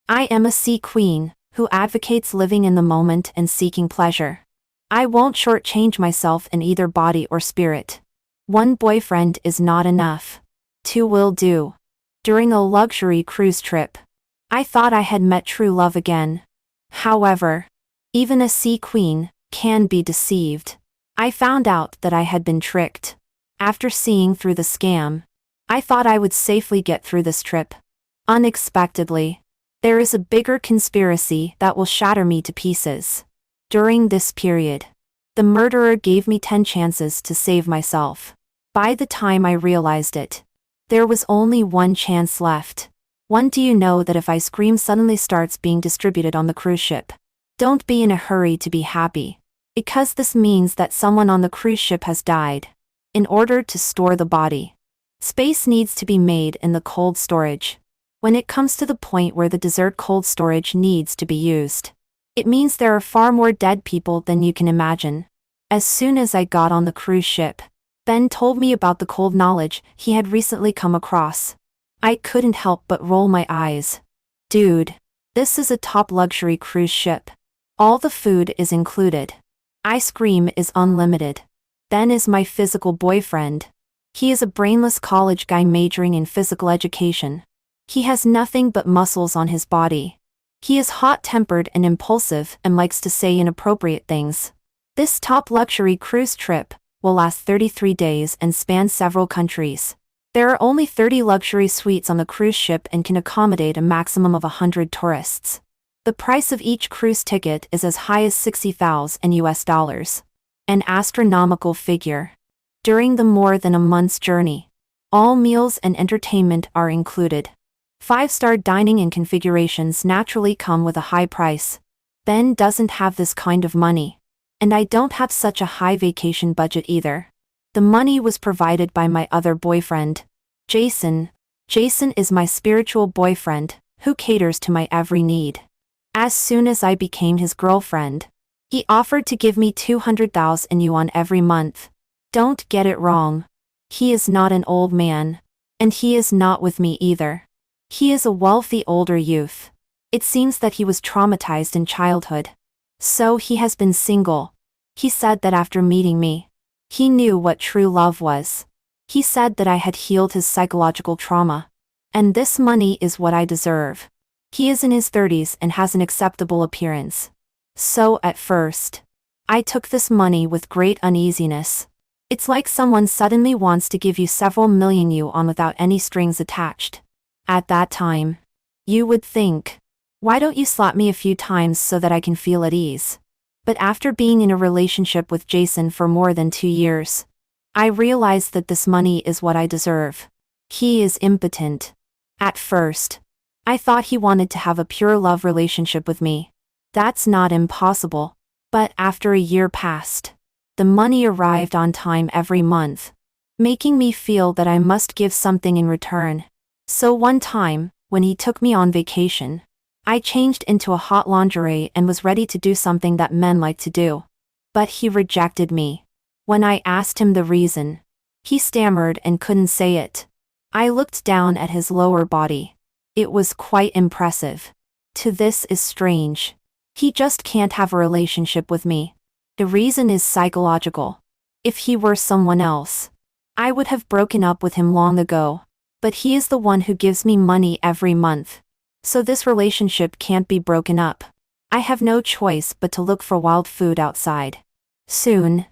I am a sea queen, who advocates living in the moment and seeking pleasure. I won't shortchange myself in either body or spirit. One boyfriend is not enough. Two will do. During a luxury cruise trip, I thought I had met true love again. However, even a sea queen can be deceived. I found out that I had been tricked. After seeing through the scam, I thought I would safely get through this trip. Unexpectedly, there is a bigger conspiracy that will shatter me to pieces. During this period, the murderer gave me 10 chances to save myself. By the time I realized it, there was only one chance left. One, do you know that if ice cream suddenly starts being distributed on the cruise ship, don't be in a hurry to be happy, because this means that someone on the cruise ship has died. In order to store the body, space needs to be made in the cold storage. When it comes to the point where the dessert cold storage needs to be used, it means there are far more dead people than you can imagine. As soon as I got on the cruise ship, Ben told me about the cold knowledge he had recently come across. I couldn't help but roll my eyes. Dude, this is a top luxury cruise ship. All the food is included. Ice cream is unlimited. Ben is my physical boyfriend. He is a brainless college guy majoring in physical education. He has nothing but muscles on his body. He is hot-tempered and impulsive and likes to say inappropriate things. This top luxury cruise trip will last 33 days and span several countries. There are only 30 luxury suites on the cruise ship and can accommodate a maximum of 100 tourists. The price of each cruise ticket is as high as $60,000. An astronomical figure. During the more than a month's journey, all meals and entertainment are included. 5-star dining and configurations naturally come with a high price. Ben doesn't have this kind of money. And I don't have such a high vacation budget either. The money was provided by my other boyfriend, Jason. Jason is my spiritual boyfriend, who caters to my every need. As soon as I became his girlfriend, he offered to give me 200,000 yuan every month. Don't get it wrong. He is not an old man. And he is not with me either. He is a wealthy older youth. It seems that he was traumatized in childhood. So he has been single. He said that after meeting me, he knew what true love was. He said that I had healed his psychological trauma. And this money is what I deserve. He is in his 30s and has an acceptable appearance. So at first, I took this money with great uneasiness. It's like someone suddenly wants to give you several million yuan without any strings attached. At that time, you would think, why don't you slap me a few times so that I can feel at ease? But after being in a relationship with Jason for more than 2 years, I realized that this money is what I deserve. He is impotent. At first, I thought he wanted to have a pure love relationship with me. That's not impossible. But after a year passed, the money arrived on time every month, making me feel that I must give something in return. So one time, when he took me on vacation, I changed into a hot lingerie and was ready to do something that men like to do. But he rejected me. When I asked him the reason, he stammered and couldn't say it. I looked down at his lower body. It was quite impressive. To this is strange. He just can't have a relationship with me. The reason is psychological. If he were someone else, I would have broken up with him long ago. But he is the one who gives me money every month. So this relationship can't be broken up. I have no choice but to look for wild food outside. Soon,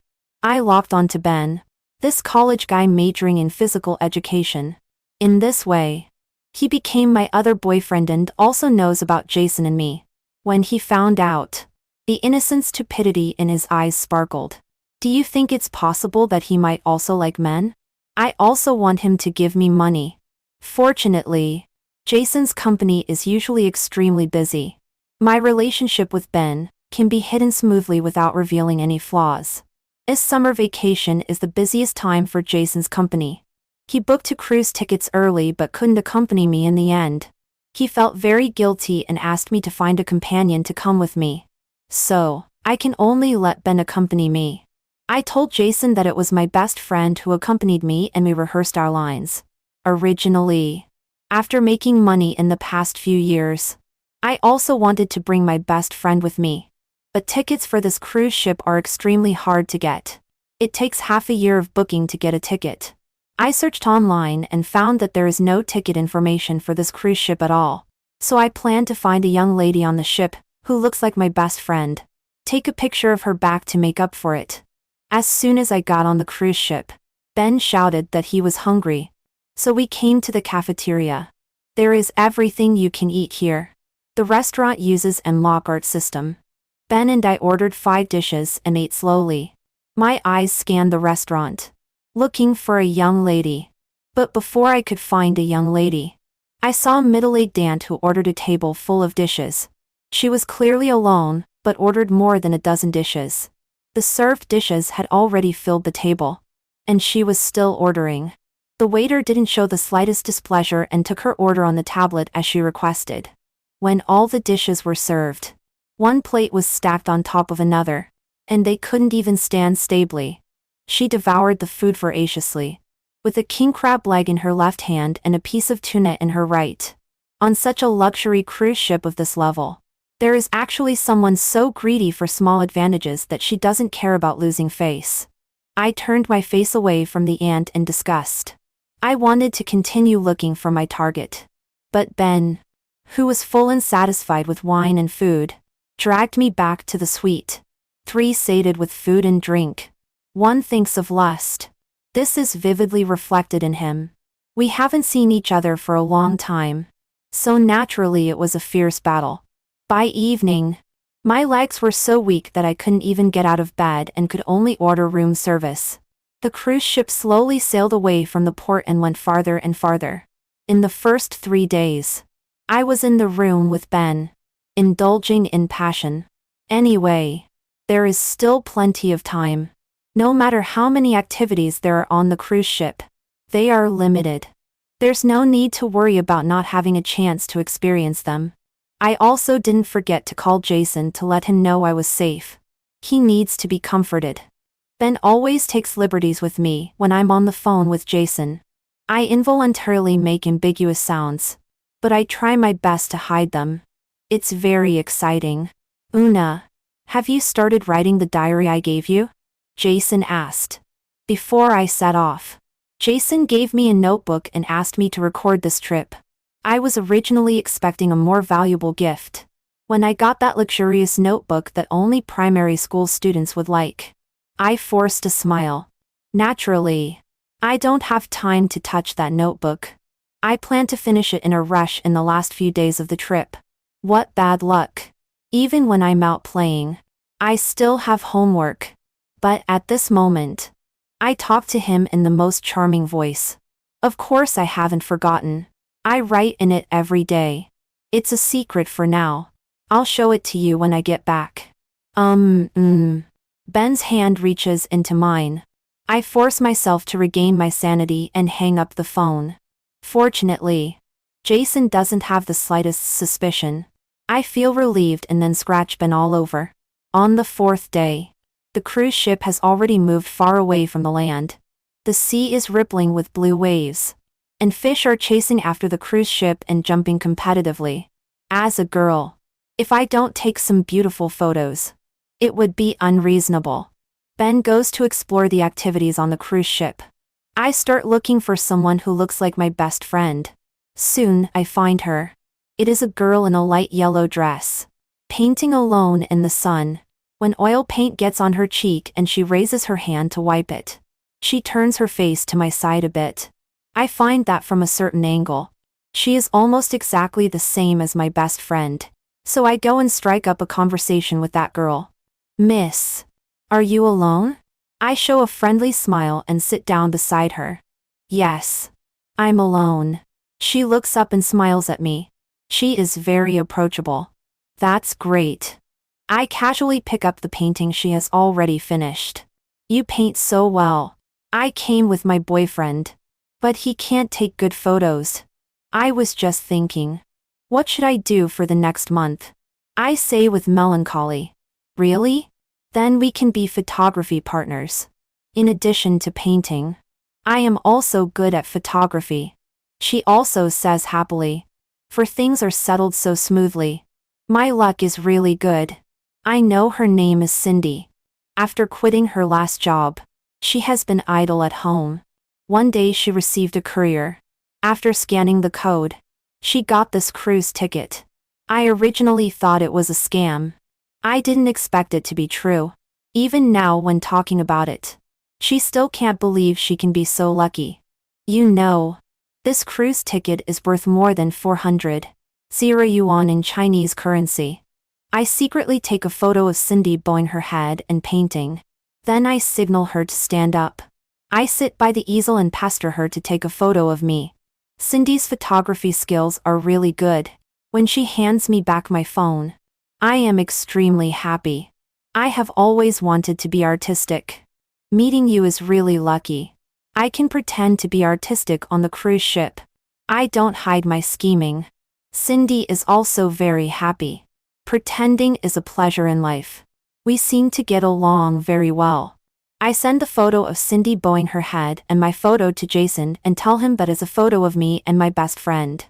I locked onto Ben, this college guy majoring in physical education. In this way, he became my other boyfriend and also knows about Jason and me. When he found out, the innocent stupidity in his eyes sparkled. Do you think it's possible that he might also like men? I also want him to give me money. Fortunately, Jason's company is usually extremely busy. My relationship with Ben can be hidden smoothly without revealing any flaws. This summer vacation is the busiest time for Jason's company. He booked 2 cruise tickets early but couldn't accompany me in the end. He felt very guilty and asked me to find a companion to come with me. So, I can only let Ben accompany me. I told Jason that it was my best friend who accompanied me and we rehearsed our lines. Originally, after making money in the past few years, I also wanted to bring my best friend with me. But tickets for this cruise ship are extremely hard to get. It takes half a year of booking to get a ticket. I searched online and found that there is no ticket information for this cruise ship at all. So I plan to find a young lady on the ship, who looks like my best friend. Take a picture of her back to make up for it. As soon as I got on the cruise ship, Ben shouted that he was hungry. So we came to the cafeteria. There is everything you can eat here. The restaurant uses an la carte system. Ben and I ordered 5 dishes and ate slowly. My eyes scanned the restaurant, looking for a young lady. But before I could find a young lady, I saw a middle-aged aunt who ordered a table full of dishes. She was clearly alone, but ordered more than a dozen dishes. The served dishes had already filled the table, and she was still ordering. The waiter didn't show the slightest displeasure and took her order on the tablet as she requested. When all the dishes were served, one plate was stacked on top of another, and they couldn't even stand stably. She devoured the food voraciously, with a king crab leg in her left hand and a piece of tuna in her right. On such a luxury cruise ship of this level, there is actually someone so greedy for small advantages that she doesn't care about losing face. I turned my face away from the aunt in disgust. I wanted to continue looking for my target. But Ben, who was full and satisfied with wine and food, dragged me back to the suite. 3 sated with food and drink. 1 thinks of lust. This is vividly reflected in him. We haven't seen each other for a long time. So naturally it was a fierce battle. By evening, my legs were so weak that I couldn't even get out of bed and could only order room service. The cruise ship slowly sailed away from the port and went farther and farther. In the first 3 days, I was in the room with Ben, indulging in passion. Anyway, there is still plenty of time. No matter how many activities there are on the cruise ship, they are limited. There's no need to worry about not having a chance to experience them. I also didn't forget to call Jason to let him know I was safe. He needs to be comforted. Ben always takes liberties with me when I'm on the phone with Jason. I involuntarily make ambiguous sounds, but I try my best to hide them. It's very exciting. Una, have you started writing the diary I gave you? Jason asked. Before I set off, Jason gave me a notebook and asked me to record this trip. I was originally expecting a more valuable gift. When I got that luxurious notebook that only primary school students would like, I forced a smile. Naturally, I don't have time to touch that notebook. I plan to finish it in a rush in the last few days of the trip. What bad luck. Even when I'm out playing, I still have homework. But at this moment, I talk to him in the most charming voice. Of course I haven't forgotten. I write in it every day. It's a secret for now. I'll show it to you when I get back. Ben's hand reaches into mine. I force myself to regain my sanity and hang up the phone. Fortunately, Jason doesn't have the slightest suspicion. I feel relieved and then scratch Ben all over. On the 4th day, the cruise ship has already moved far away from the land. The sea is rippling with blue waves, and fish are chasing after the cruise ship and jumping competitively. As a girl, if I don't take some beautiful photos, it would be unreasonable. Ben goes to explore the activities on the cruise ship. I start looking for someone who looks like my best friend. Soon, I find her. It is a girl in a light yellow dress, painting alone in the sun. When oil paint gets on her cheek and she raises her hand to wipe it, she turns her face to my side a bit. I find that from a certain angle, she is almost exactly the same as my best friend. So I go and strike up a conversation with that girl. Miss, are you alone? I show a friendly smile and sit down beside her. Yes, I'm alone. She looks up and smiles at me. She is very approachable. That's great. I casually pick up the painting she has already finished. You paint so well. I came with my boyfriend, but he can't take good photos. I was just thinking, what should I do for the next month? I say with melancholy. Really? Then we can be photography partners. In addition to painting, I am also good at photography. She also says happily. For things are settled so smoothly. My luck is really good. I know her name is Cindy. After quitting her last job, she has been idle at home. One day she received a courier. After scanning the code, she got this cruise ticket. I originally thought it was a scam. I didn't expect it to be true. Even now when talking about it, she still can't believe she can be so lucky. You know, this cruise ticket is worth more than 400 yuan in Chinese currency. I secretly take a photo of Cindy bowing her head and painting. Then I signal her to stand up. I sit by the easel and pester her to take a photo of me. Cindy's photography skills are really good. When she hands me back my phone, I am extremely happy. I have always wanted to be artistic. Meeting you is really lucky. I can pretend to be artistic on the cruise ship. I don't hide my scheming. Cindy is also very happy. Pretending is a pleasure in life. We seem to get along very well. I send the photo of Cindy bowing her head and my photo to Jason and tell him that is a photo of me and my best friend.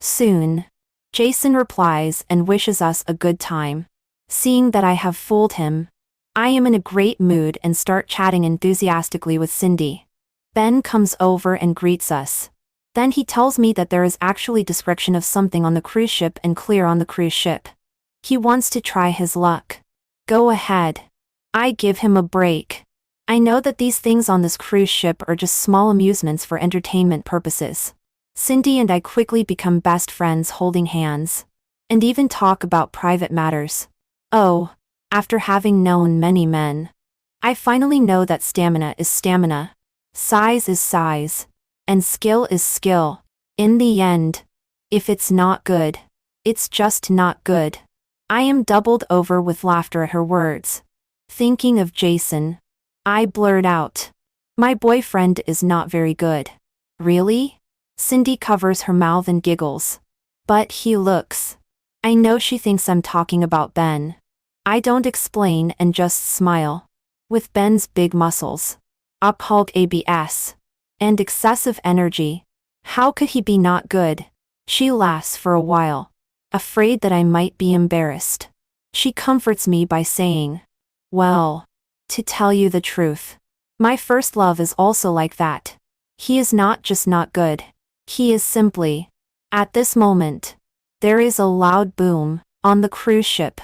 Soon, Jason replies and wishes us a good time. Seeing that I have fooled him, I am in a great mood and start chatting enthusiastically with Cindy. Ben comes over and greets us. Then he tells me that there is actually description of something on the cruise ship and clear on the cruise ship. He wants to try his luck. Go ahead. I give him a break. I know that these things on this cruise ship are just small amusements for entertainment purposes. Cindy and I quickly become best friends holding hands. And even talk about private matters. Oh, after having known many men, I finally know that stamina is stamina. Size is size. And skill is skill. In the end, if it's not good, it's just not good. I am doubled over with laughter at her words. Thinking of Jason, I blurt out. My boyfriend is not very good. Really? Cindy covers her mouth and giggles. But he looks. I know she thinks I'm talking about Ben. I don't explain and just smile. With Ben's big muscles, Hulk abs, and excessive energy, how could he be not good? She laughs for a while, afraid that I might be embarrassed. She comforts me by saying, well, to tell you the truth, my first love is also like that. He is not just not good. He is simply. At this moment, there is a loud boom on the cruise ship.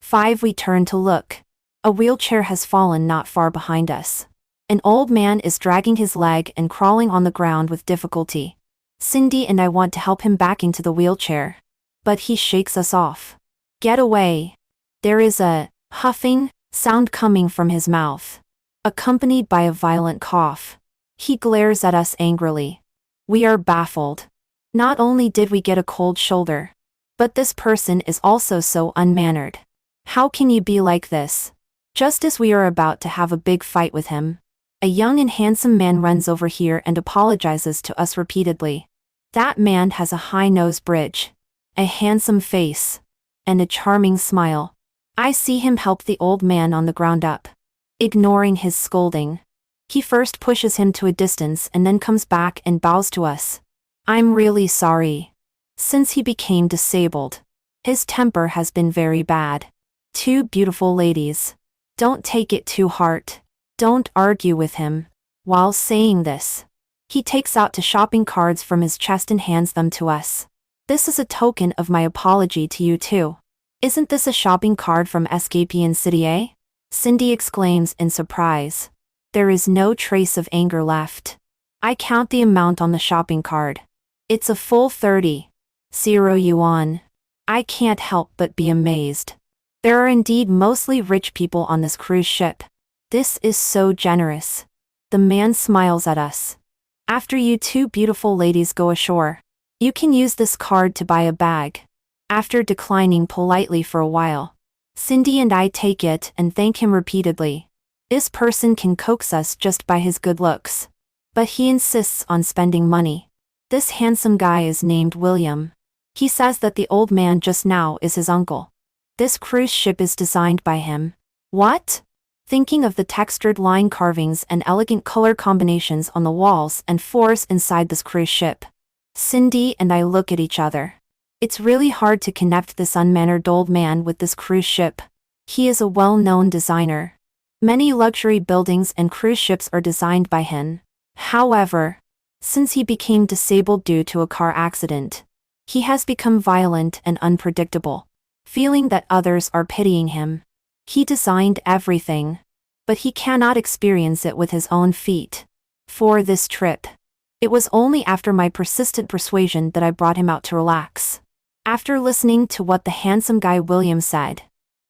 5 We turn to look. A wheelchair has fallen not far behind us. An old man is dragging his leg and crawling on the ground with difficulty. Cindy and I want to help him back into the wheelchair. But he shakes us off. Get away. There is a huffing sound coming from his mouth, accompanied by a violent cough. He glares at us angrily. We are baffled. Not only did we get a cold shoulder, but this person is also so unmannered. How can you be like this? Just as we are about to have a big fight with him, a young and handsome man runs over here and apologizes to us repeatedly. That man has a high nose bridge, a handsome face, and a charming smile. I see him help the old man on the ground up. Ignoring his scolding, he first pushes him to a distance and then comes back and bows to us. I'm really sorry. Since he became disabled, his temper has been very bad. 2 beautiful ladies. Don't take it to heart. Don't argue with him. While saying this, he takes out 2 shopping cards from his chest and hands them to us. This is a token of my apology to you too. Isn't this a shopping card from Escapian City, eh? Cindy exclaims in surprise. There is no trace of anger left. I count the amount on the shopping card. It's a full 30 yuan. I can't help but be amazed. There are indeed mostly rich people on this cruise ship. This is so generous. The man smiles at us. After you 2 beautiful ladies go ashore, you can use this card to buy a bag. After declining politely for a while, Cindy and I take it and thank him repeatedly. This person can coax us just by his good looks. But he insists on spending money. This handsome guy is named William. He says that the old man just now is his uncle. This cruise ship is designed by him. What? Thinking of the textured line carvings and elegant color combinations on the walls and floors inside this cruise ship, Cindy and I look at each other. It's really hard to connect this unmannered old man with this cruise ship. He is a well-known designer. Many luxury buildings and cruise ships are designed by him. However, since he became disabled due to a car accident, he has become violent and unpredictable, feeling that others are pitying him. He designed everything, but he cannot experience it with his own feet. For this trip, it was only after my persistent persuasion that I brought him out to relax. After listening to what the handsome guy William said,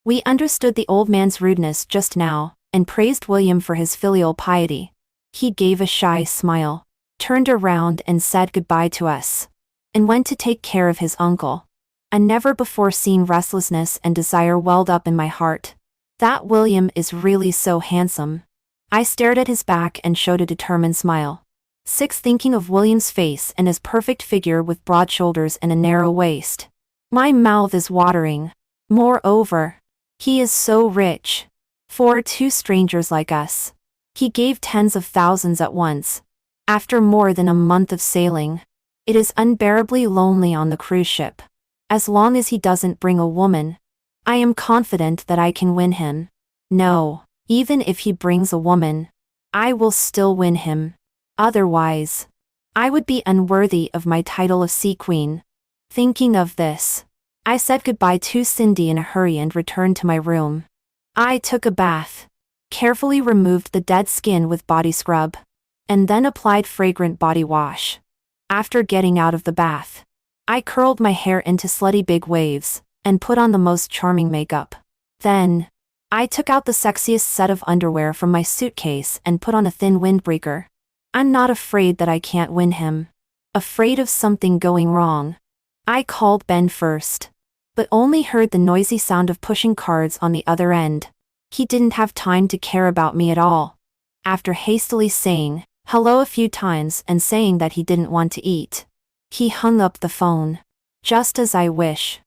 we understood the old man's rudeness just now, and praised William for his filial piety. He gave a shy smile, turned around and said goodbye to us, and went to take care of his uncle. A never-before-seen restlessness and desire welled up in my heart. That William is really so handsome. I stared at his back and showed a determined smile. Thinking of William's face and his perfect figure with broad shoulders and a narrow waist. My mouth is watering. Moreover, he is so rich. For two strangers like us, he gave tens of thousands at once. After more than a month of sailing, it is unbearably lonely on the cruise ship. As long as he doesn't bring a woman, I am confident that I can win him. No, even if he brings a woman, I will still win him. Otherwise, I would be unworthy of my title of Sea Queen. Thinking of this, I said goodbye to Cindy in a hurry and returned to my room. I took a bath, carefully removed the dead skin with body scrub, and then applied fragrant body wash. After getting out of the bath, I curled my hair into slutty big waves, and put on the most charming makeup. Then, I took out the sexiest set of underwear from my suitcase and put on a thin windbreaker. I'm not afraid that I can't win him. Afraid of something going wrong. I called Ben first, but only heard the noisy sound of pushing cards on the other end. He didn't have time to care about me at all. After hastily saying hello a few times and saying that he didn't want to eat, he hung up the phone. Just as I wish.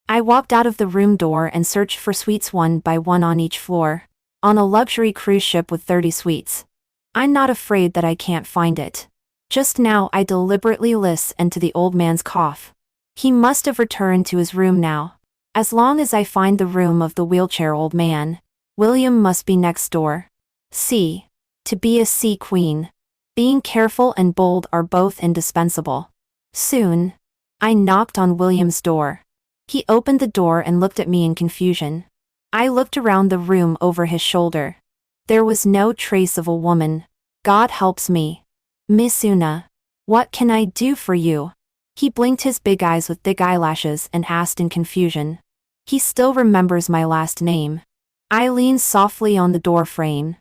I walked out of the room door and searched for suites one by one on each floor. On a luxury cruise ship with 30 suites. I'm not afraid that I can't find it. Just now I deliberately listened to the old man's cough. He must have returned to his room now. As long as I find the room of the wheelchair old man, William must be next door. See, to be a sea queen, being careful and bold are both indispensable. Soon, I knocked on William's door. He opened the door and looked at me in confusion. I looked around the room over his shoulder. There was no trace of a woman. God helps me. Miss Una, what can I do for you? He blinked his big eyes with thick eyelashes and asked in confusion. He still remembers my last name. I leaned softly on the door frame.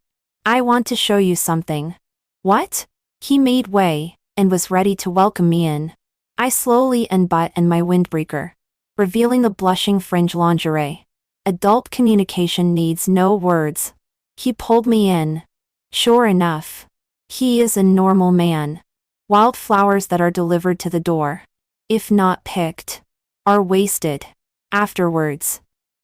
I want to show you something. What? He made way, and was ready to welcome me in. I slowly unbuttoned my windbreaker, revealing the blushing fringe lingerie. Adult communication needs no words. He pulled me in. Sure enough, he is a normal man. Wildflowers that are delivered to the door, if not picked, are wasted. Afterwards,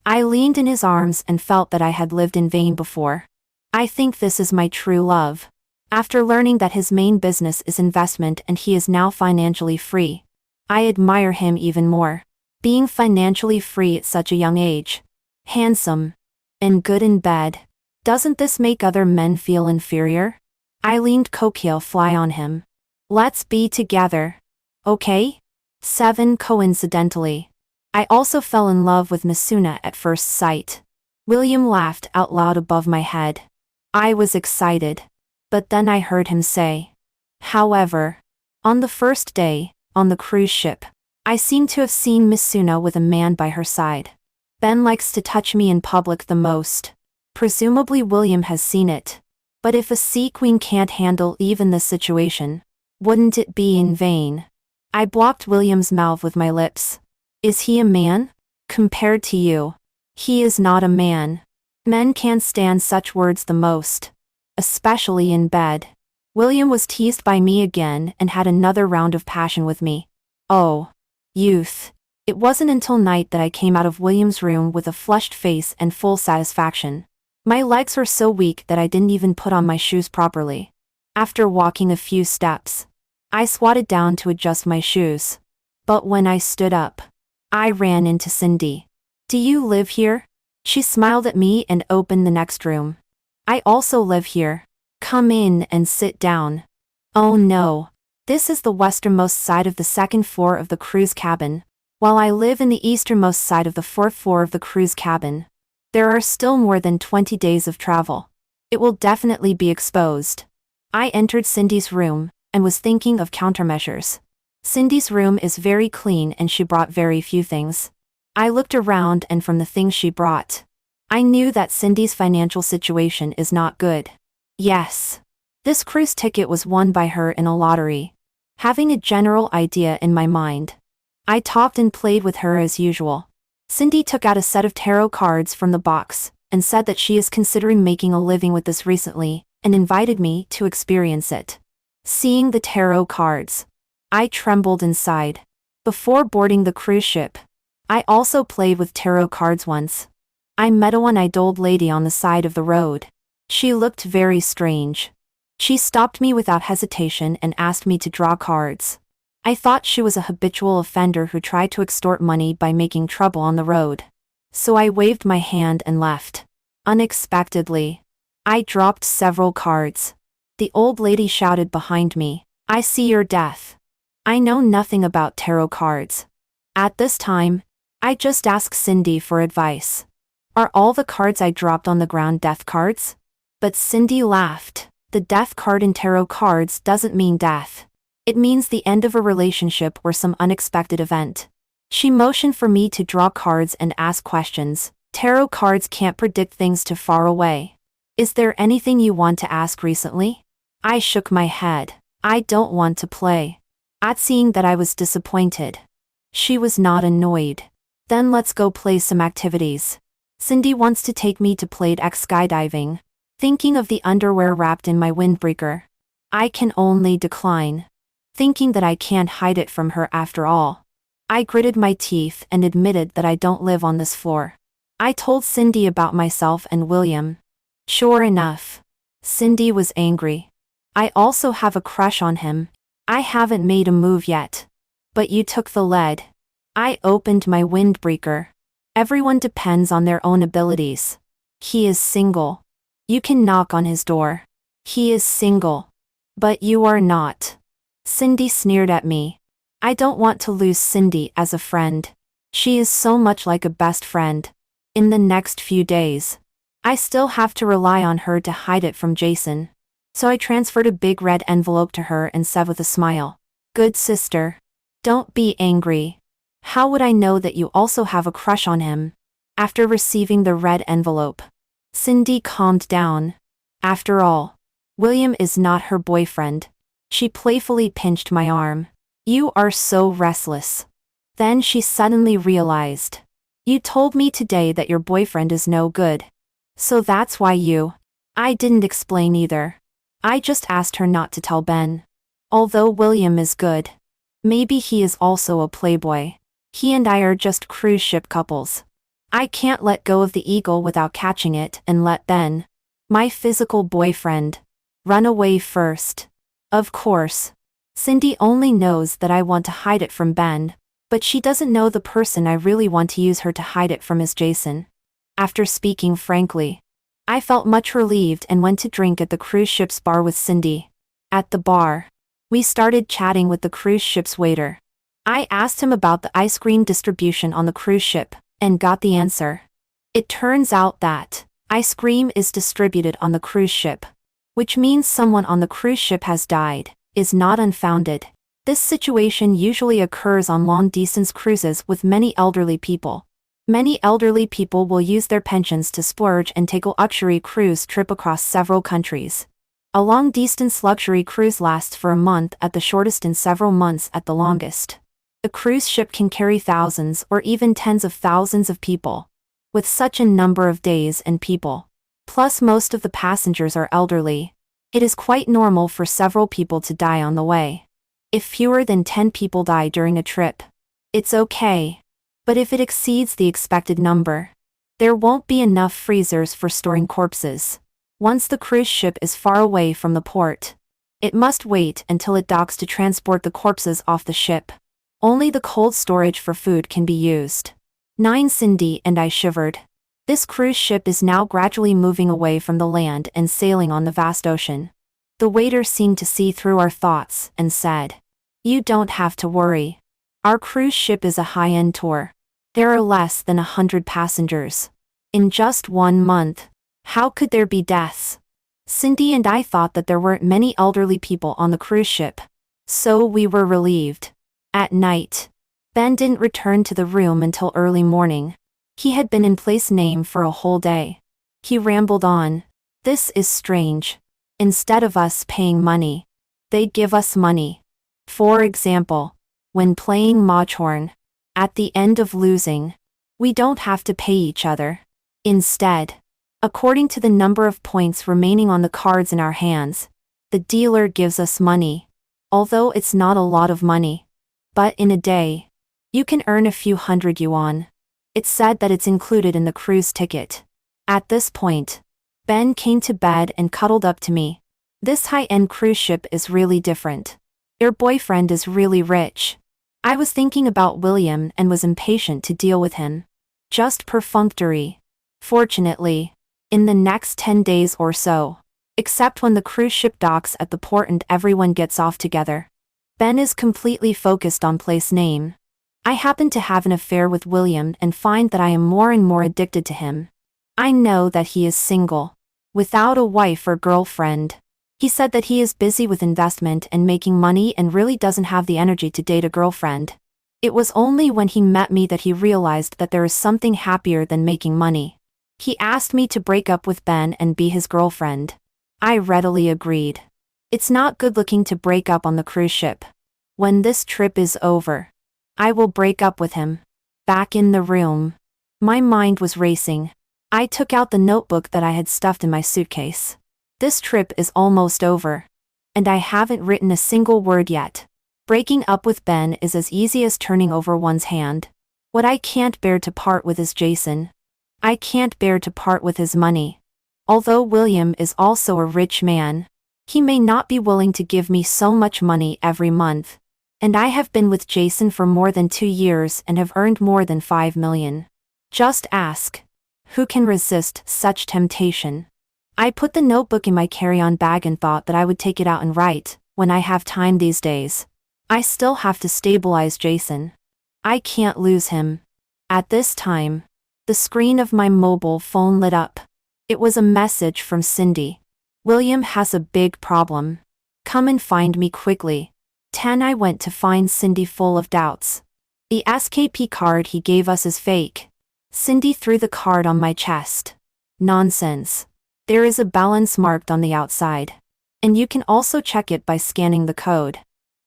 I leaned in his arms and felt that I had lived in vain before. I think this is my true love. After learning that his main business is investment and he is now financially free, I admire him even more. Being financially free at such a young age, handsome, and good in bed, doesn't this make other men feel inferior? I leaned coquetteously on him. Let's be together. Okay? 7. Coincidentally, I also fell in love with Miss Una at first sight. William laughed out loud above my head. I was excited. But then I heard him say, however, on the first day, on the cruise ship, I seem to have seen Miss Una with a man by her side. Ben likes to touch me in public the most. Presumably William has seen it. But if a sea queen can't handle even this situation, wouldn't it be in vain? I blocked William's mouth with my lips. Is he a man? Compared to you, he is not a man. Men can't stand such words the most. Especially in bed. William was teased by me again and had another round of passion with me. Oh, youth. It wasn't until night that I came out of William's room with a flushed face and full satisfaction. My legs were so weak that I didn't even put on my shoes properly. After walking a few steps, I squatted down to adjust my shoes. But when I stood up, I ran into Cindy. Do you live here? She smiled at me and opened the next room. I also live here. Come in and sit down. Oh no. This is the westernmost side of the second floor of the crew's cabin, while I live in the easternmost side of the fourth floor of the crew's cabin. There are still more than 20 days of travel. It will definitely be exposed. I entered Cindy's room and was thinking of countermeasures. Cindy's room is very clean and she brought very few things. I looked around and from the things she brought, I knew that Cindy's financial situation is not good. Yes. This cruise ticket was won by her in a lottery. Having a general idea in my mind, I talked and played with her as usual. Cindy took out a set of tarot cards from the box and said that she is considering making a living with this recently and invited me to experience it. Seeing the tarot cards, I trembled inside. Before boarding the cruise ship, I also played with tarot cards once. I met a one-eyed old lady on the side of the road. She looked very strange. She stopped me without hesitation and asked me to draw cards. I thought she was a habitual offender who tried to extort money by making trouble on the road. So I waved my hand and left. Unexpectedly, I dropped several cards. The old lady shouted behind me, "I see your death." I know nothing about tarot cards. At this time, I just asked Cindy for advice. Are all the cards I dropped on the ground death cards? But Cindy laughed. The death card in tarot cards doesn't mean death. It means the end of a relationship or some unexpected event. She motioned for me to draw cards and ask questions. Tarot cards can't predict things too far away. Is there anything you want to ask recently? I shook my head. I don't want to play. At seeing that I was disappointed, she was not annoyed. Then let's go play some activities. Cindy wants to take me to Plate X skydiving. Thinking of the underwear wrapped in my windbreaker, I can only decline. Thinking that I can't hide it from her after all, I gritted my teeth and admitted that I don't live on this floor. I told Cindy about myself and William. Sure enough, Cindy was angry. I also have a crush on him. I haven't made a move yet. But you took the lead. I opened my windbreaker. Everyone depends on their own abilities. He is single. You can knock on his door. He is single. But you are not. Cindy sneered at me. I don't want to lose Cindy as a friend. She is so much like a best friend. In the next few days, I still have to rely on her to hide it from Jason. So I transferred a big red envelope to her and said with a smile, "Good sister. Don't be angry. How would I know that you also have a crush on him?" After receiving the red envelope, Cindy calmed down. After all, William is not her boyfriend. She playfully pinched my arm. You are so restless. Then she suddenly realized. You told me today that your boyfriend is no good. So that's why you. I didn't explain either. I just asked her not to tell Ben. Although William is good, maybe he is also a playboy. He and I are just cruise ship couples. I can't let go of the eagle without catching it and let Ben, my physical boyfriend, run away first. Of course, Cindy only knows that I want to hide it from Ben, but she doesn't know the person I really want to use her to hide it from is Jason. After speaking frankly, I felt much relieved and went to drink at the cruise ship's bar with Cindy. At the bar, we started chatting with the cruise ship's waiter. I asked him about the ice cream distribution on the cruise ship, and got the answer. It turns out that ice cream is distributed on the cruise ship, which means someone on the cruise ship has died, is not unfounded. This situation usually occurs on long-distance cruises with many elderly people. Many elderly people will use their pensions to splurge and take a luxury cruise trip across several countries. A long-distance luxury cruise lasts for a month at the shortest and several months at the longest. A cruise ship can carry thousands or even tens of thousands of people. With such a number of days and people, plus most of the passengers are elderly, it is quite normal for several people to die on the way. If fewer than 10 people die during a trip, it's okay. But if it exceeds the expected number, there won't be enough freezers for storing corpses. Once the cruise ship is far away from the port, it must wait until it docks to transport the corpses off the ship. Only the cold storage for food can be used. 9. Cindy and I shivered. This cruise ship is now gradually moving away from the land and sailing on the vast ocean. The waiter seemed to see through our thoughts and said, "You don't have to worry. Our cruise ship is a high-end tour. There are less than 100 passengers. In just 1 month, how could there be deaths?" Cindy and I thought that there weren't many elderly people on the cruise ship, so we were relieved. At night, Ben didn't return to the room until early morning. He had been in place name for a whole day. He rambled on. "This is strange. Instead of us paying money, they'd give us money. For example, when playing Mahjong, at the end of losing, we don't have to pay each other. Instead, according to the number of points remaining on the cards in our hands, the dealer gives us money. Although it's not a lot of money. But in a day, you can earn a few hundred yuan. It's said that it's included in the cruise ticket." At this point, Ben came to bed and cuddled up to me. "This high-end cruise ship is really different. Your boyfriend is really rich." I was thinking about William and was impatient to deal with him. Just perfunctory. Fortunately, in the next 10 days or so, except when the cruise ship docks at the port and everyone gets off together, Ben is completely focused on place name. I happen to have an affair with William and find that I am more and more addicted to him. I know that he is single, without a wife or girlfriend. He said that he is busy with investment and making money and really doesn't have the energy to date a girlfriend. It was only when he met me that he realized that there is something happier than making money. He asked me to break up with Ben and be his girlfriend. I readily agreed. It's not good looking to break up on the cruise ship. When this trip is over, I will break up with him. Back in the room, my mind was racing. I took out the notebook that I had stuffed in my suitcase. This trip is almost over, and I haven't written a single word yet. Breaking up with Ben is as easy as turning over one's hand. What I can't bear to part with is Jason. I can't bear to part with his money. Although William is also a rich man, he may not be willing to give me so much money every month. And I have been with Jason for more than 2 years and have earned more than 5 million. Just ask. Who can resist such temptation? I put the notebook in my carry-on bag and thought that I would take it out and write, when I have time these days. I still have to stabilize Jason. I can't lose him. At this time, the screen of my mobile phone lit up. It was a message from Cindy. "William has a big problem. Come and find me quickly." 10. I went to find Cindy full of doubts. "The SKP card he gave us is fake." Cindy threw the card on my chest. "Nonsense. There is a balance marked on the outside. And you can also check it by scanning the code."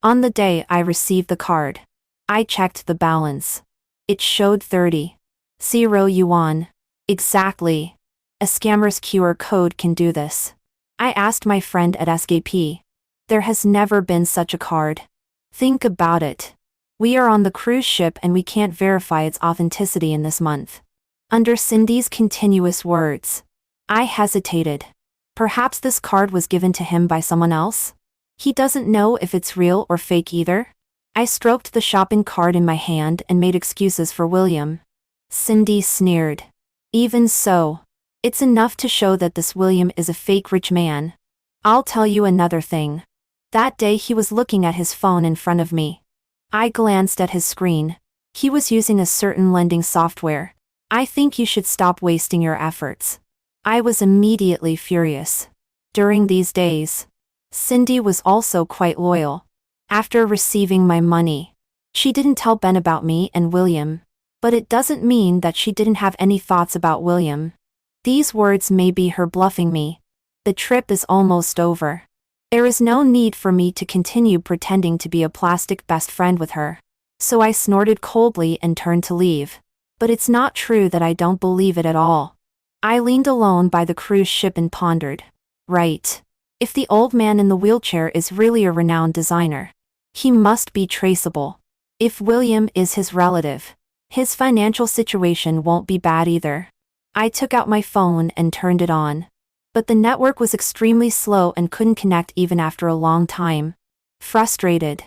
On the day I received the card, I checked the balance. It showed 30 yuan. Exactly. A scammer's QR code can do this. I asked my friend at SKP. There has never been such a card. Think about it. We are on the cruise ship and we can't verify its authenticity in this month. Under Cindy's continuous words, I hesitated. Perhaps this card was given to him by someone else? He doesn't know if it's real or fake either? I stroked the shopping cart in my hand and made excuses for William. Cindy sneered. "Even so, it's enough to show that this William is a fake rich man. I'll tell you another thing. That day he was looking at his phone in front of me. I glanced at his screen. He was using a certain lending software. I think you should stop wasting your efforts." I was immediately furious. During these days, Cindy was also quite loyal. After receiving my money, she didn't tell Ben about me and William. But it doesn't mean that she didn't have any thoughts about William. These words may be her bluffing me. The trip is almost over. There is no need for me to continue pretending to be a plastic best friend with her. So I snorted coldly and turned to leave. But it's not true that I don't believe it at all. I leaned alone by the cruise ship and pondered. Right. If the old man in the wheelchair is really a renowned designer, he must be traceable. If William is his relative, his financial situation won't be bad either. I took out my phone and turned it on. But the network was extremely slow and couldn't connect even after a long time. Frustrated,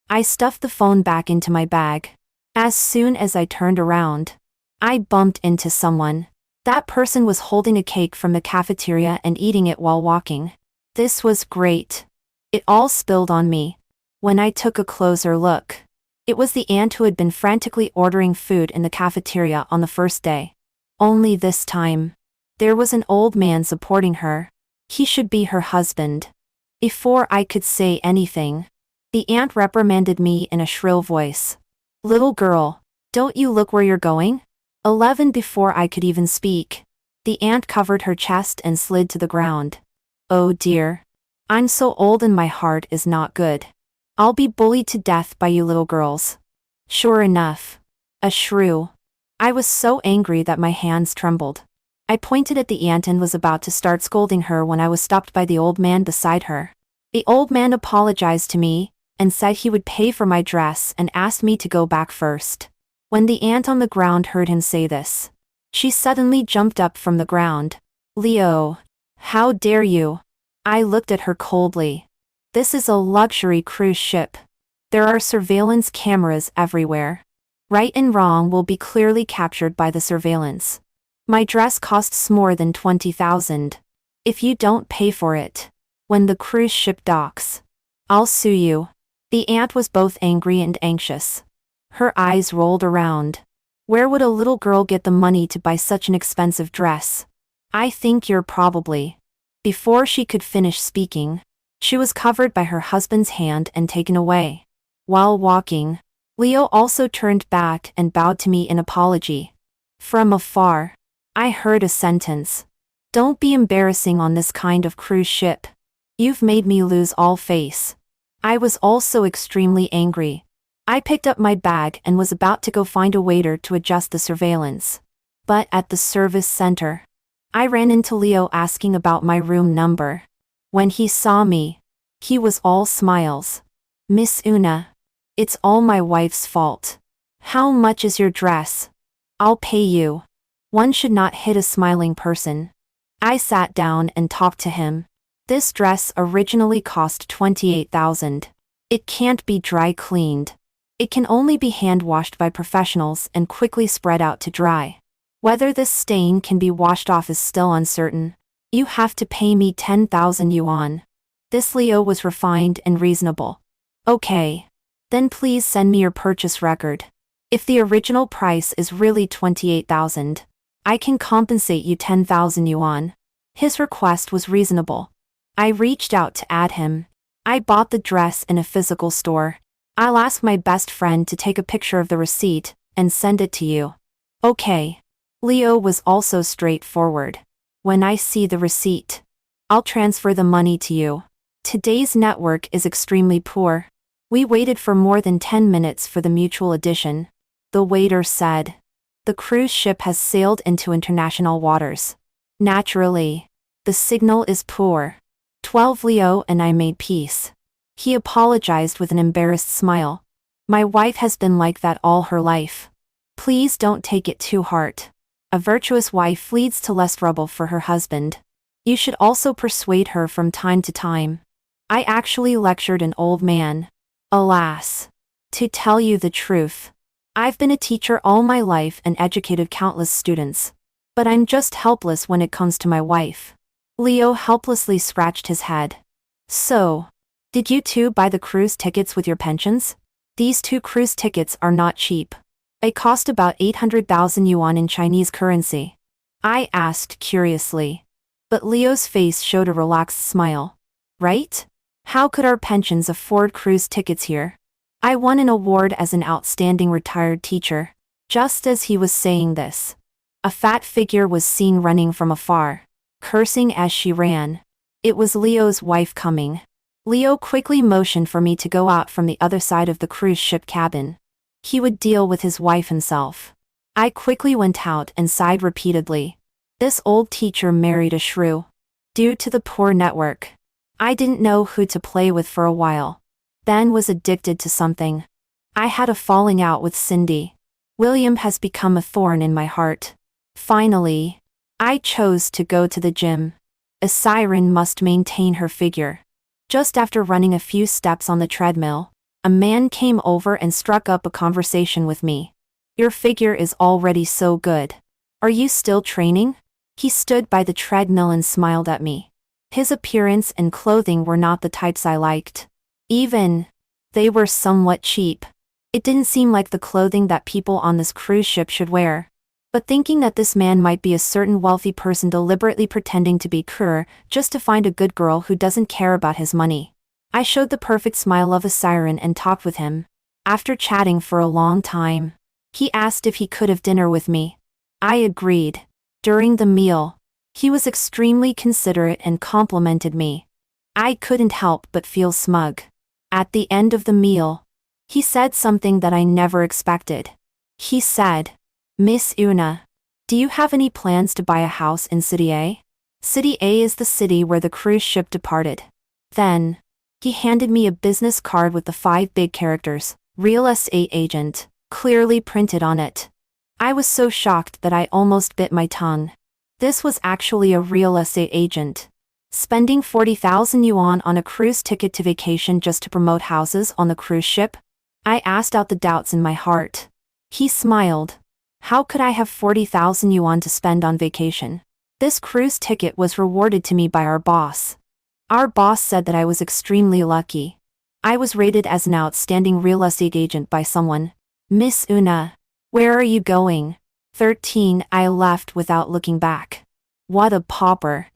I stuffed the phone back into my bag. As soon as I turned around, I bumped into someone. That person was holding a cake from the cafeteria and eating it while walking. This was great. It all spilled on me. When I took a closer look, it was the aunt who had been frantically ordering food in the cafeteria on the first day. Only this time, there was an old man supporting her. He should be her husband. Before I could say anything, the aunt reprimanded me in a shrill voice. "Little girl, don't you look where you're going?" 11 Before I could even speak, the aunt covered her chest and slid to the ground. Oh dear. I'm so old and my heart is not good. I'll be bullied to death by you little girls. Sure enough. A shrew. I was so angry that my hands trembled. I pointed at the aunt and was about to start scolding her when I was stopped by the old man beside her. The old man apologized to me and said he would pay for my dress and asked me to go back first. When the aunt on the ground heard him say this, she suddenly jumped up from the ground. "Leo, how dare you?" I looked at her coldly. This is a luxury cruise ship. There are surveillance cameras everywhere. Right and wrong will be clearly captured by the surveillance. My dress costs more than 20,000. If you don't pay for it, when the cruise ship docks, I'll sue you. The aunt was both angry and anxious. Her eyes rolled around. Where would a little girl get the money to buy such an expensive dress? I think you're probably. Before she could finish speaking, she was covered by her husband's hand and taken away. While walking, Leo also turned back and bowed to me in apology. From afar, I heard a sentence. "Don't be embarrassing on this kind of cruise ship. You've made me lose all face." I was also extremely angry. I picked up my bag and was about to go find a waiter to adjust the surveillance. But at the service center, I ran into Leo asking about my room number. When he saw me, he was all smiles. "Miss Una, it's all my wife's fault. How much is your dress? I'll pay you." One should not hit a smiling person. I sat down and talked to him. This dress originally cost 28,000. It can't be dry cleaned. It can only be hand washed by professionals and quickly spread out to dry. Whether this stain can be washed off is still uncertain. You have to pay me 10,000 yuan. This Leo was refined and reasonable. Okay. Then please send me your purchase record. If the original price is really 28,000, I can compensate you 10,000 yuan. His request was reasonable. I reached out to add him. I bought the dress in a physical store. I'll ask my best friend to take a picture of the receipt and send it to you. Okay. Leo was also straightforward. When I see the receipt, I'll transfer the money to you. Today's network is extremely poor. We waited for more than 10 minutes for the mutual edition. The waiter said, "The cruise ship has sailed into international waters. Naturally, the signal is poor." 12 Leo and I made peace. He apologized with an embarrassed smile. "My wife has been like that all her life. Please don't take it too hard. A virtuous wife leads to less trouble for her husband. You should also persuade her from time to time." I actually lectured an old man. Alas. To tell you the truth, I've been a teacher all my life and educated countless students. But I'm just helpless when it comes to my wife. Leo helplessly scratched his head. "So, did you two buy the cruise tickets with your pensions?" "These 2 cruise tickets are not cheap. They cost about 800,000 yuan in Chinese currency." I asked curiously. But Leo's face showed a relaxed smile. "Right? How could our pensions afford cruise tickets here? I won an award as an outstanding retired teacher." Just as he was saying this, a fat figure was seen running from afar, cursing as she ran. It was Leo's wife coming. Leo quickly motioned for me to go out from the other side of the cruise ship cabin. He would deal with his wife himself. I quickly went out and sighed repeatedly. This old teacher married a shrew. Due to the poor network, I didn't know who to play with for a while. Then was addicted to something. I had a falling out with Cindy. William has become a thorn in my heart. Finally, I chose to go to the gym. A siren must maintain her figure. Just after running a few steps on the treadmill, A man came over and struck up a conversation with me. Your figure is already so good. Are you still training? He stood by the treadmill and smiled at me. His appearance and clothing were not the types I liked. Even, they were somewhat cheap. It didn't seem like the clothing that people on this cruise ship should wear. But thinking that this man might be a certain wealthy person deliberately pretending to be poor just to find a good girl who doesn't care about his money, I showed the perfect smile of a siren and talked with him. After chatting for a long time, he asked if he could have dinner with me. I agreed. During the meal, he was extremely considerate and complimented me. I couldn't help but feel smug. At the end of the meal, he said something that I never expected. He said, "Miss Una, do you have any plans to buy a house in City A? City A is the city where the cruise ship departed." Then, he handed me a business card with the 5 big characters, "Real Estate Agent," clearly printed on it. I was so shocked that I almost bit my tongue. This was actually a real estate agent. Spending 40,000 yuan on a cruise ticket to vacation just to promote houses on the cruise ship? I asked out the doubts in my heart. He smiled. How could I have 40,000 yuan to spend on vacation? This cruise ticket was rewarded to me by our boss. Our boss said that I was extremely lucky. I was rated as an outstanding real estate agent by someone. "Miss Una, where are you going?" 13. I left without looking back. What a pauper.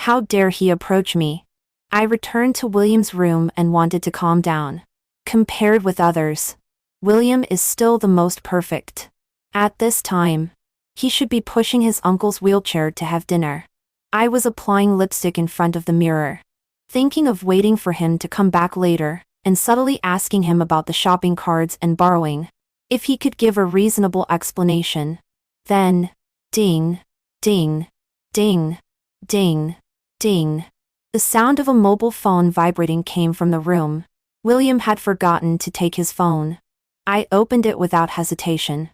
How dare he approach me? I returned to William's room and wanted to calm down. Compared with others, William is still the most perfect. At this time, he should be pushing his uncle's wheelchair to have dinner. I was applying lipstick in front of the mirror, thinking of waiting for him to come back later, and subtly asking him about the shopping cards and borrowing. If he could give a reasonable explanation. Then, ding, ding, ding, ding, ding. The sound of a mobile phone vibrating came from the room. William had forgotten to take his phone. I opened it without hesitation.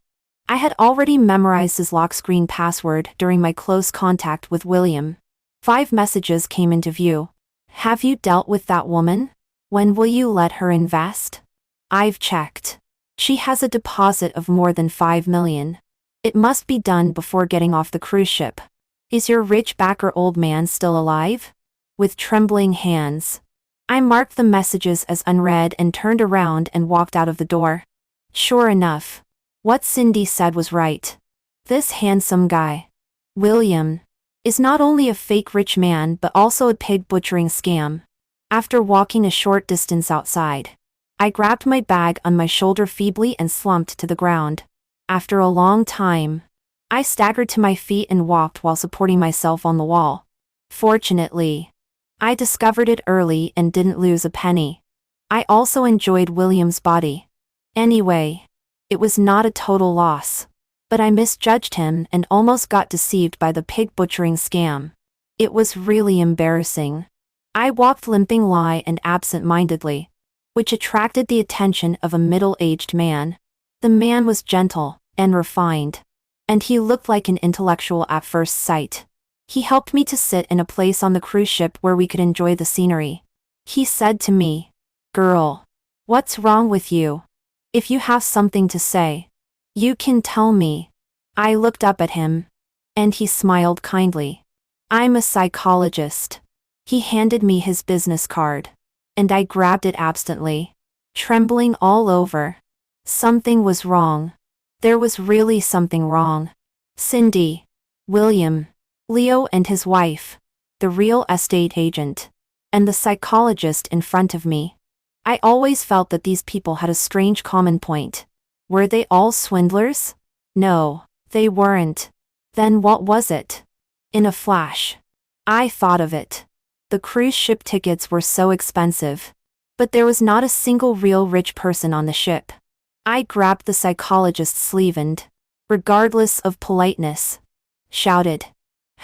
I had already memorized his lock screen password during my close contact with William. 5 messages came into view. Have you dealt with that woman? When will you let her invest? I've checked. She has a deposit of more than 5 million. It must be done before getting off the cruise ship. Is your rich backer old man still alive? With trembling hands, I marked the messages as unread and turned around and walked out of the door. Sure enough, what Cindy said was right. This handsome guy, William, is not only a fake rich man but also a pig butchering scam. After walking a short distance outside, I grabbed my bag on my shoulder feebly and slumped to the ground. After a long time, I staggered to my feet and walked while supporting myself on the wall. Fortunately, I discovered it early and didn't lose a penny. I also enjoyed William's body. Anyway, it was not a total loss. But I misjudged him and almost got deceived by the pig butchering scam. It was really embarrassing. I walked limping and absent-mindedly, which attracted the attention of a middle-aged man. The man was gentle and refined, and he looked like an intellectual at first sight. He helped me to sit in a place on the cruise ship where we could enjoy the scenery. He said to me, "Girl, what's wrong with you? If you have something to say, you can tell me." I looked up at him, and he smiled kindly. "I'm a psychologist." He handed me his business card, and I grabbed it absently, trembling all over. Something was wrong. There was really something wrong. Cindy, William, Leo and his wife, the real estate agent, and the psychologist in front of me. I always felt that these people had a strange common point. Were they all swindlers? No, they weren't. Then what was it? In a flash, I thought of it. The cruise ship tickets were so expensive, but there was not a single real rich person on the ship. I grabbed the psychologist's sleeve and, regardless of politeness, shouted,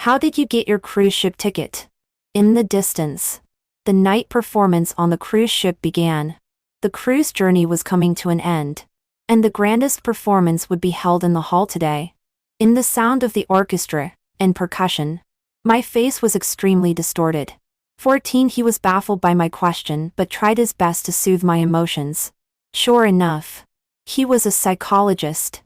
"How did you get your cruise ship ticket?" In the distance, the night performance on the cruise ship began. The cruise journey was coming to an end, and the grandest performance would be held in the hall today. In the sound of the orchestra and percussion, my face was extremely distorted. 14. He was baffled by my question but tried his best to soothe my emotions. Sure enough, he was a psychologist.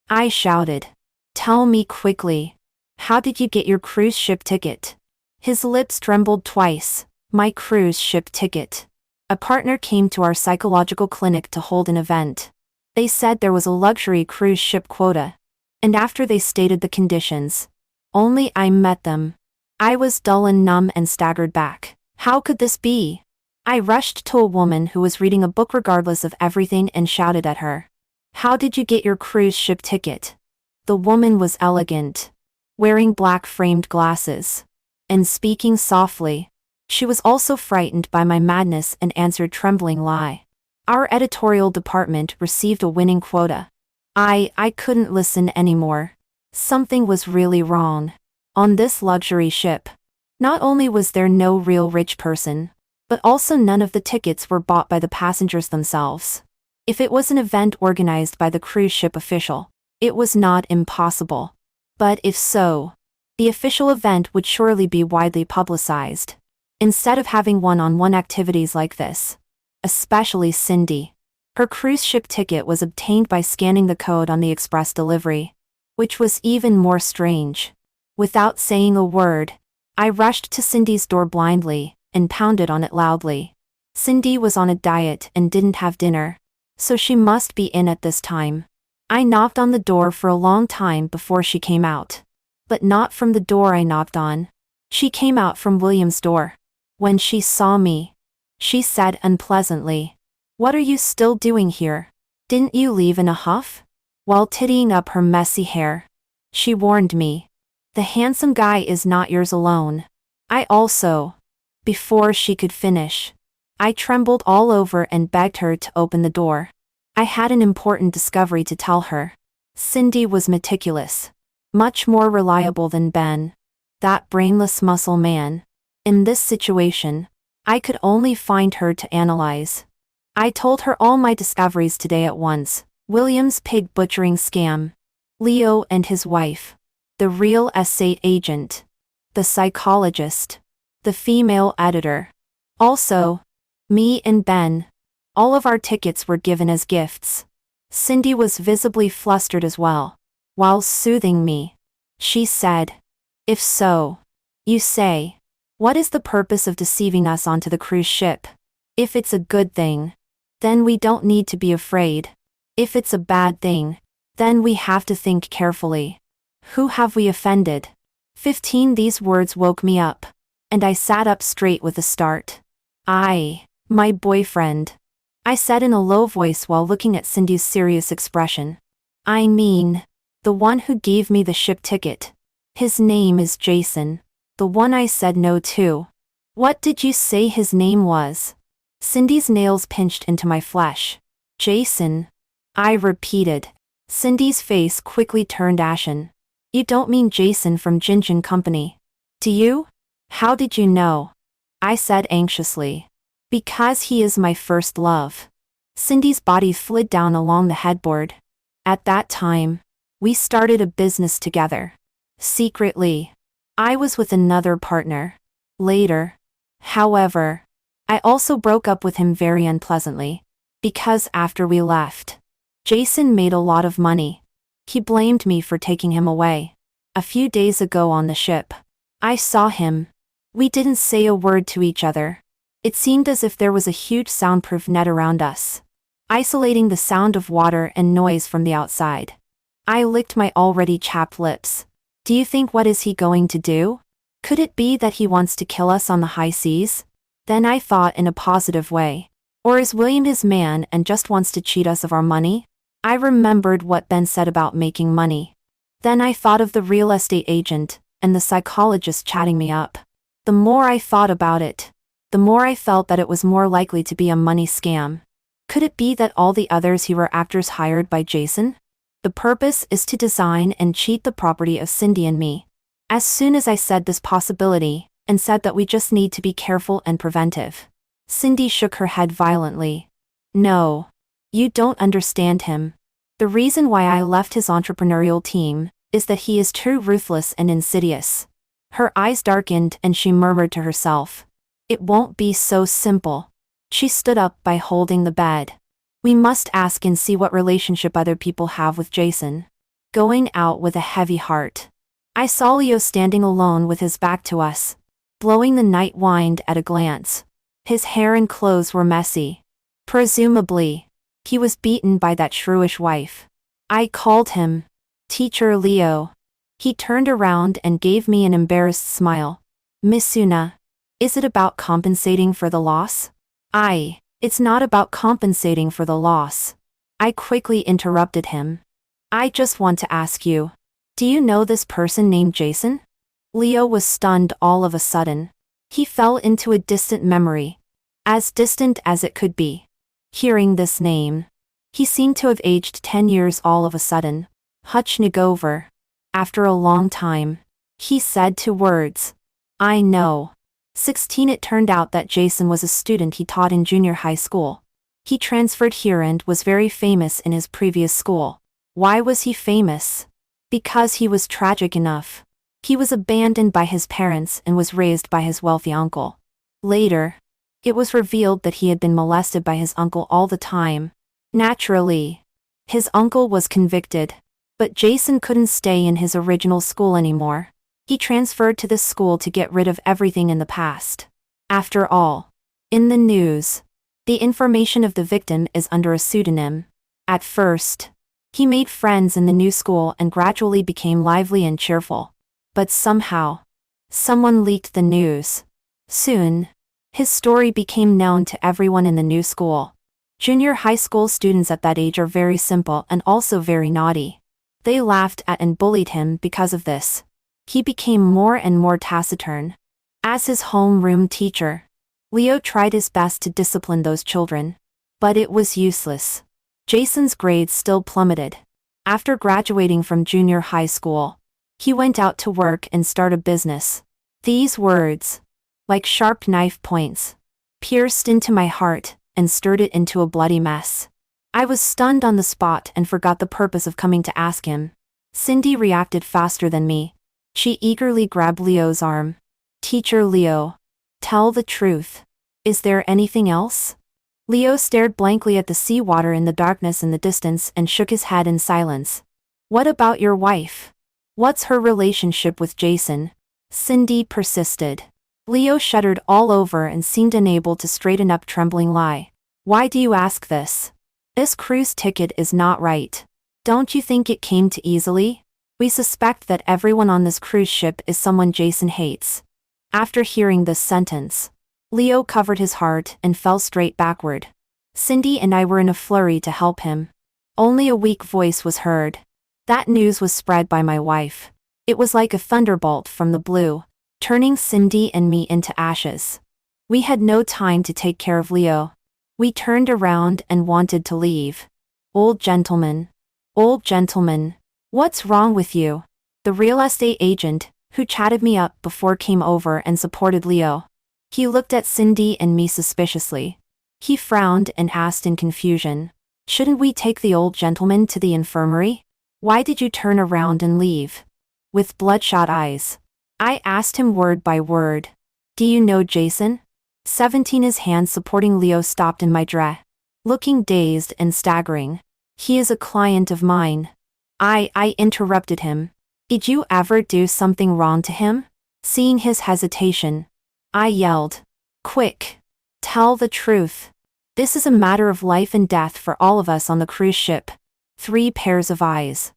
I shouted. Tell me quickly. How did you get your cruise ship ticket? His lips trembled twice. My cruise ship ticket. A partner came to our psychological clinic to hold an event. They said there was a luxury cruise ship quota. And after they stated the conditions, only I met them. I was dull and numb and staggered back. How could this be? I rushed to a woman who was reading a book regardless of everything and shouted at her. How did you get your cruise ship ticket? The woman was elegant, wearing black framed glasses, and speaking softly. She was also frightened by my madness and answered trembling lie. Our editorial department received a winning quota. I couldn't listen anymore. Something was really wrong. On this luxury ship, not only was there no real rich person, but also none of the tickets were bought by the passengers themselves. If it was an event organized by the cruise ship official, it was not impossible. But if so, the official event would surely be widely publicized. Instead of having one-on-one activities like this, especially Cindy, her cruise ship ticket was obtained by scanning the code on the express delivery, which was even more strange. Without saying a word, I rushed to Cindy's door blindly and pounded on it loudly. Cindy was on a diet and didn't have dinner, so she must be in at this time. I knocked on the door for a long time before she came out. But not from the door I knocked on. She came out from William's door. When she saw me, she said unpleasantly, "What are you still doing here? Didn't you leave in a huff?" While tidying up her messy hair, she warned me, "The handsome guy is not yours alone." I also. Before she could finish, I trembled all over and begged her to open the door. I had an important discovery to tell her. Cindy was meticulous, much more reliable than Ben, that brainless muscle man. In this situation, I could only find her to analyze. I told her all my discoveries today at once. William's pig butchering scam, Leo and his wife, the real estate agent, the psychologist, the female editor. Also, me and Ben. All of our tickets were given as gifts. Cindy was visibly flustered as well. While soothing me, she said, "If so, you say, what is the purpose of deceiving us onto the cruise ship? If it's a good thing, then we don't need to be afraid. If it's a bad thing, then we have to think carefully. Who have we offended?" 15 These words woke me up, and I sat up straight with a start. My boyfriend," I said in a low voice while looking at Cindy's serious expression. "I mean, the one who gave me the ship ticket. His name is Jason. The one I said no to." "What did you say his name was?" Cindy's nails pinched into my flesh. "Jason," I repeated. Cindy's face quickly turned ashen. "You don't mean Jason from Jinjin Company, do you?" "How did you know?" I said anxiously. "Because he is my first love." Cindy's body slid down along the headboard. "At that time, we started a business together. Secretly. I was with another partner. Later, however, I also broke up with him very unpleasantly. Because after we left, Jason made a lot of money. He blamed me for taking him away. A few days ago on the ship, I saw him. We didn't say a word to each other. It seemed as if there was a huge soundproof net around us, isolating the sound of water and noise from the outside. I licked my already chapped lips. Do you think what is he going to do? Could it be that he wants to kill us on the high seas? Then I thought in a positive way. Or is William his man and just wants to cheat us of our money? I remembered what Ben said about making money. Then I thought of the real estate agent and the psychologist chatting me up. The more I thought about it, the more I felt that it was more likely to be a money scam. Could it be that all the others here were actors hired by Jason? The purpose is to design and cheat the property of Cindy and me. As soon as I said this possibility, and said that we just need to be careful and preventive, Cindy shook her head violently. "No. You don't understand him. The reason why I left his entrepreneurial team is that he is too ruthless and insidious." Her eyes darkened and she murmured to herself, "It won't be so simple." She stood up by holding the bed. We must ask and see what relationship other people have with Jason. Going out with a heavy heart. I saw Leo standing alone with his back to us, blowing the night wind at a glance. His hair and clothes were messy. Presumably, he was beaten by that shrewish wife. I called him, Teacher Leo. He turned around and gave me an embarrassed smile. Miss Una, is it about compensating for the loss? It's not about compensating for the loss. I quickly interrupted him. I just want to ask you, do you know this person named Jason? Leo was stunned all of a sudden. He fell into a distant memory. As distant as it could be. Hearing this name, he seemed to have aged 10 years all of a sudden. Huchnagover. After a long time, he said 2 words. I know. 16. It turned out that Jason was a student he taught in junior high school. He transferred here and was very famous in his previous school. Why was he famous? Because he was tragic enough. He was abandoned by his parents and was raised by his wealthy uncle. Later, it was revealed that he had been molested by his uncle all the time. Naturally, his uncle was convicted. But Jason couldn't stay in his original school anymore. He transferred to this school to get rid of everything in the past. After all, in the news, the information of the victim is under a pseudonym. At first, he made friends in the new school and gradually became lively and cheerful. But somehow, someone leaked the news. Soon, his story became known to everyone in the new school. Junior high school students at that age are very simple and also very naughty. They laughed at and bullied him because of this. He became more and more taciturn. As his homeroom teacher, Leo tried his best to discipline those children. But it was useless. Jason's grades still plummeted. After graduating from junior high school, he went out to work and start a business. These words, like sharp knife points, pierced into my heart and stirred it into a bloody mess. I was stunned on the spot and forgot the purpose of coming to ask him. Cindy reacted faster than me. She eagerly grabbed Leo's arm. Teacher Leo, tell the truth. Is there anything else? Leo stared blankly at the seawater in the darkness in the distance and shook his head in silence. What about your wife? What's her relationship with Jason? Cindy persisted. Leo shuddered all over and seemed unable to straighten up trembling lie. Why do you ask this? This cruise ticket is not right. Don't you think it came too easily? We suspect that everyone on this cruise ship is someone Jason hates. After hearing this sentence, Leo covered his heart and fell straight backward. Cindy and I were in a flurry to help him. Only a weak voice was heard. That news was spread by my wife. It was like a thunderbolt from the blue, turning Cindy and me into ashes. We had no time to take care of Leo. We turned around and wanted to leave. Old gentleman, what's wrong with you? The real estate agent, who chatted me up before, came over and supported Leo. He looked at Cindy and me suspiciously. He frowned and asked in confusion, shouldn't we take the old gentleman to the infirmary? Why did you turn around and leave? With bloodshot eyes, I asked him word by word. Do you know Jason? 17. His hand supporting Leo stopped in my dress, looking dazed and staggering. He is a client of mine. I interrupted him. Did you ever do something wrong to him? Seeing his hesitation, I yelled. Quick! Tell the truth. This is a matter of life and death for all of us on the cruise ship. 3 pairs of eyes.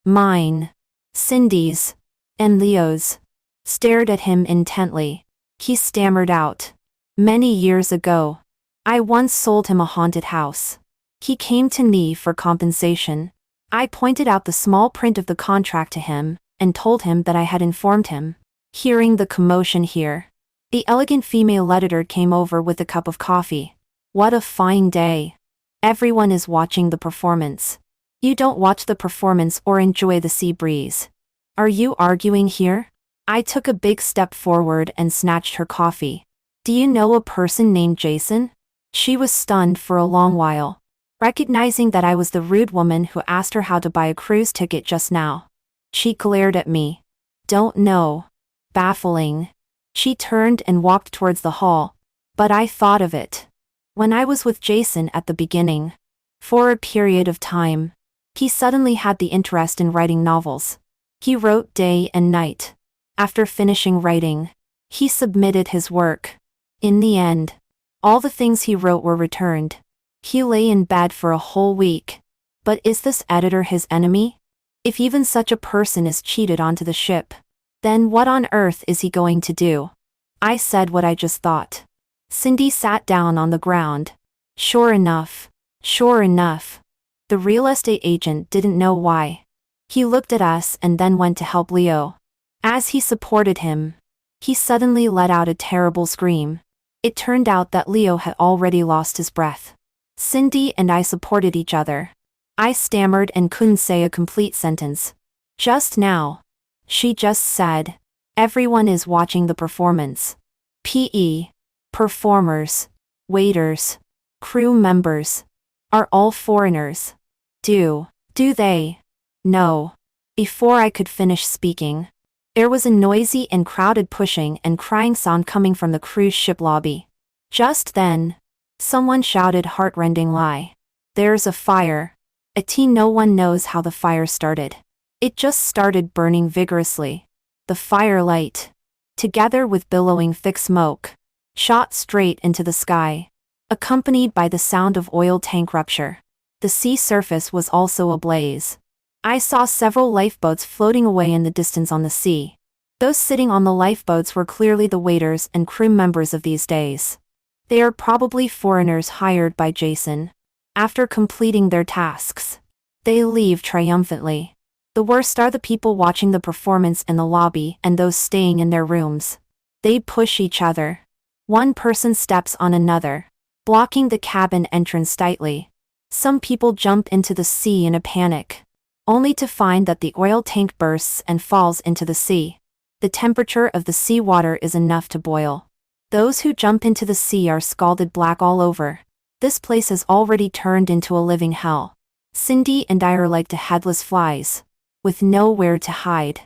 Mine, Cindy's, and Leo's, stared at him intently. He stammered out. Many years ago, I once sold him a haunted house. He came to me for compensation. I pointed out the small print of the contract to him, and told him that I had informed him. Hearing the commotion here, the elegant female editor came over with a cup of coffee. What a fine day. Everyone is watching the performance. You don't watch the performance or enjoy the sea breeze. Are you arguing here? I took a big step forward and snatched her coffee. Do you know a person named Jason? She was stunned for a long while, recognizing that I was the rude woman who asked her how to buy a cruise ticket just now. She glared at me. Don't know. Baffling. She turned and walked towards the hall. But I thought of it. When I was with Jason at the beginning, For a period of time, he suddenly had the interest in writing novels. He wrote day and night. After finishing writing, he submitted his work. In the end, all the things he wrote were returned. He lay in bed for a whole week. But is this editor his enemy? If even such a person is cheated onto the ship, then what on earth is he going to do? I said what I just thought. Cindy sat down on the ground. Sure enough. The real estate agent didn't know why. He looked at us and then went to help Leo. As he supported him, he suddenly let out a terrible scream. It turned out that Leo had already lost his breath. Cindy and I supported each other. I stammered and couldn't say a complete sentence. Just now. She just said, everyone is watching the performance. PE. Performers. Waiters. Crew members. Are all foreigners? Do they? No. Before I could finish speaking, there was a noisy and crowded pushing and crying sound coming from the cruise ship lobby. Just then, someone shouted heart-rending lie. There's a fire. No one knows how the fire started. It just started burning vigorously. The firelight, together with billowing thick smoke, shot straight into the sky, accompanied by the sound of oil tank rupture. The sea surface was also ablaze. I saw several lifeboats floating away in the distance on the sea. Those sitting on the lifeboats were clearly the waiters and crew members of these days. They are probably foreigners hired by Jason. After completing their tasks, they leave triumphantly. The worst are the people watching the performance in the lobby and those staying in their rooms. They push each other. One person steps on another, blocking the cabin entrance tightly. Some people jump into the sea in a panic, only to find that the oil tank bursts and falls into the sea. The temperature of the seawater is enough to boil. Those who jump into the sea are scalded black all over. This place has already turned into a living hell. Cindy and I are like the headless flies, with nowhere to hide.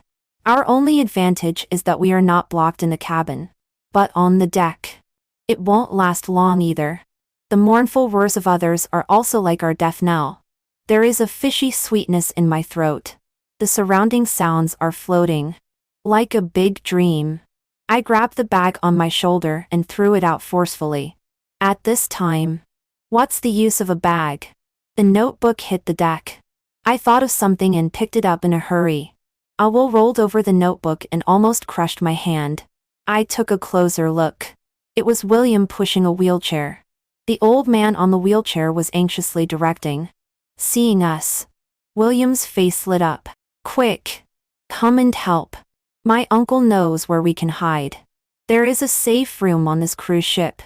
Our only advantage is that we are not blocked in the cabin, but on the deck. It won't last long either. The mournful roars of others are also like our death knell. There is a fishy sweetness in my throat. The surrounding sounds are floating, like a big dream. I grabbed the bag on my shoulder and threw it out forcefully. At this time, what's the use of a bag? The notebook hit the deck. I thought of something and picked it up in a hurry. Owl rolled over the notebook and almost crushed my hand. I took a closer look. It was William pushing a wheelchair. The old man on the wheelchair was anxiously directing. Seeing us, William's face lit up. Quick! Come and help. My uncle knows where we can hide. There is a safe room on this cruise ship.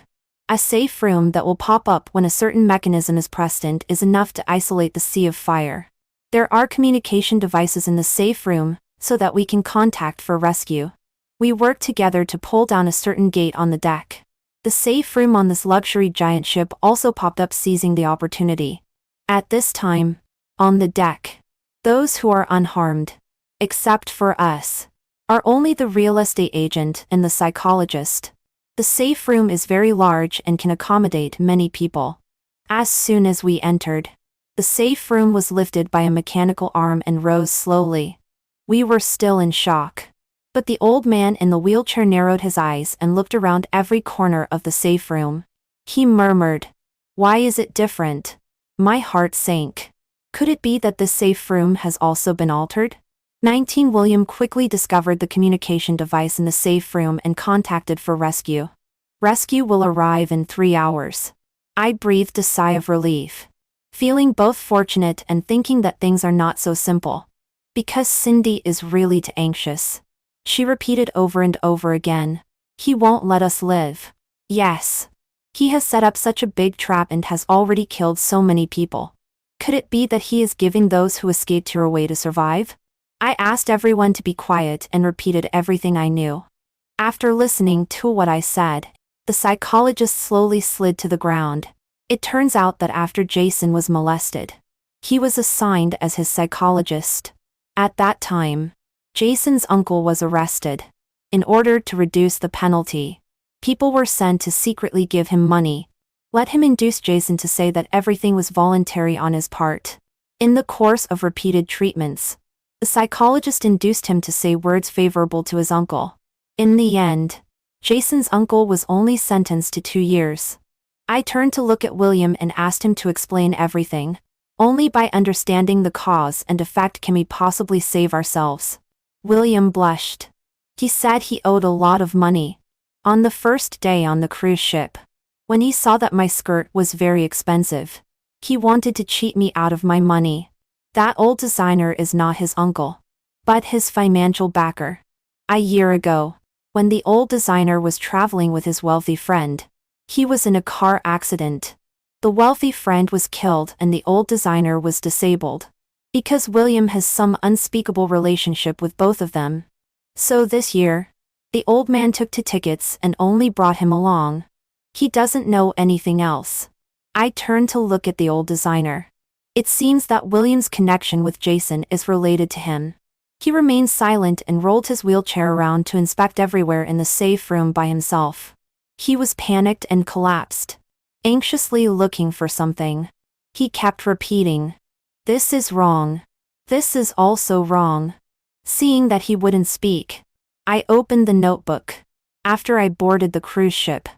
A safe room that will pop up when a certain mechanism is pressed and is enough to isolate the sea of fire. There are communication devices in the safe room, so that we can contact for rescue. We worked together to pull down a certain gate on the deck. The safe room on this luxury giant ship also popped up, seizing the opportunity. At this time, on the deck, those who are unharmed, except for us, are only the real estate agent and the psychologist. The safe room is very large and can accommodate many people. As soon as we entered, the safe room was lifted by a mechanical arm and rose slowly. We were still in shock. But the old man in the wheelchair narrowed his eyes and looked around every corner of the safe room. He murmured, "Why is it different?" My heart sank. Could it be that this safe room has also been altered? 19 William quickly discovered the communication device in the safe room and contacted for rescue. Rescue will arrive in 3 hours. I breathed a sigh of relief, feeling both fortunate and thinking that things are not so simple. Because Cindy is really too anxious. She repeated over and over again. He won't let us live. Yes. He has set up such a big trap and has already killed so many people. Could it be that he is giving those who escaped here a way to survive? I asked everyone to be quiet and repeated everything I knew. After listening to what I said, the psychologist slowly slid to the ground. It turns out that after Jason was molested, he was assigned as his psychologist. At that time, Jason's uncle was arrested. In order to reduce the penalty, people were sent to secretly give him money. Let him induce Jason to say that everything was voluntary on his part. In the course of repeated treatments, the psychologist induced him to say words favorable to his uncle. In the end, Jason's uncle was only sentenced to 2 years. I turned to look at William and asked him to explain everything. Only by understanding the cause and effect can we possibly save ourselves. William blushed. He said he owed a lot of money. On the first day on the cruise ship, when he saw that my skirt was very expensive, he wanted to cheat me out of my money. That old designer is not his uncle, but his financial backer. A year ago, when the old designer was traveling with his wealthy friend, he was in a car accident. The wealthy friend was killed and the old designer was disabled. Because William has some unspeakable relationship with both of them. So this year, the old man took 2 tickets and only brought him along. He doesn't know anything else. I turned to look at the old designer. It seems that William's connection with Jason is related to him. He remained silent and rolled his wheelchair around to inspect everywhere in the safe room by himself. He was panicked and collapsed, anxiously looking for something. He kept repeating, "This is wrong. This is also wrong." Seeing that he wouldn't speak, I opened the notebook. After I boarded the cruise ship,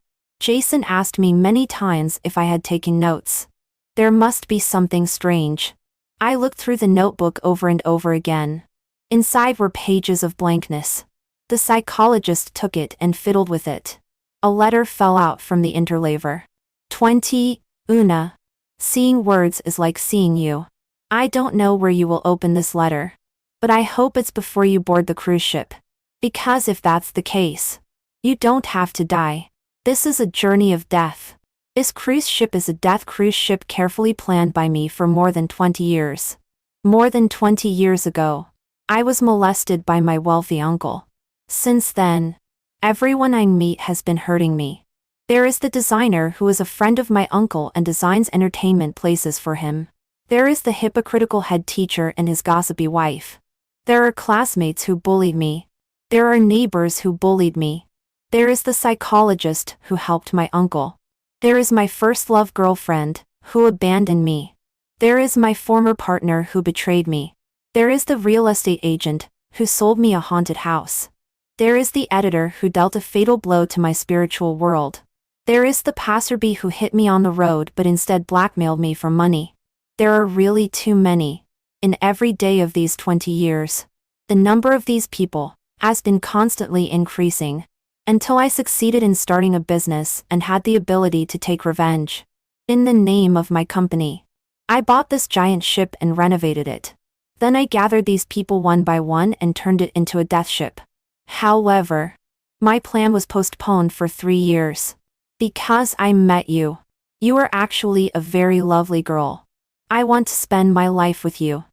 Jason asked me many times if I had taken notes. There must be something strange. I looked through the notebook over and over again. Inside were pages of blankness. The psychologist took it and fiddled with it. A letter fell out from the interleaver. 20, Una. Seeing words is like seeing you. I don't know where you will open this letter, but I hope it's before you board the cruise ship. Because if that's the case, you don't have to die. This is a journey of death. This cruise ship is a death cruise ship carefully planned by me for more than 20 years. More than 20 years ago, I was molested by my wealthy uncle. Since then, everyone I meet has been hurting me. There is the designer who is a friend of my uncle and designs entertainment places for him. There is the hypocritical head teacher and his gossipy wife. There are classmates who bullied me. There are neighbors who bullied me. There is the psychologist who helped my uncle. There is my first love girlfriend, who abandoned me. There is my former partner who betrayed me. There is the real estate agent, who sold me a haunted house. There is the editor who dealt a fatal blow to my spiritual world. There is the passerby who hit me on the road but instead blackmailed me for money. There are really too many. In every day of these 20 years, the number of these people has been constantly increasing, until I succeeded in starting a business and had the ability to take revenge. In the name of my company, I bought this giant ship and renovated it. Then I gathered these people one by one and turned it into a death ship. However, my plan was postponed for 3 years. Because I met you. You are actually a very lovely girl. I want to spend my life with you.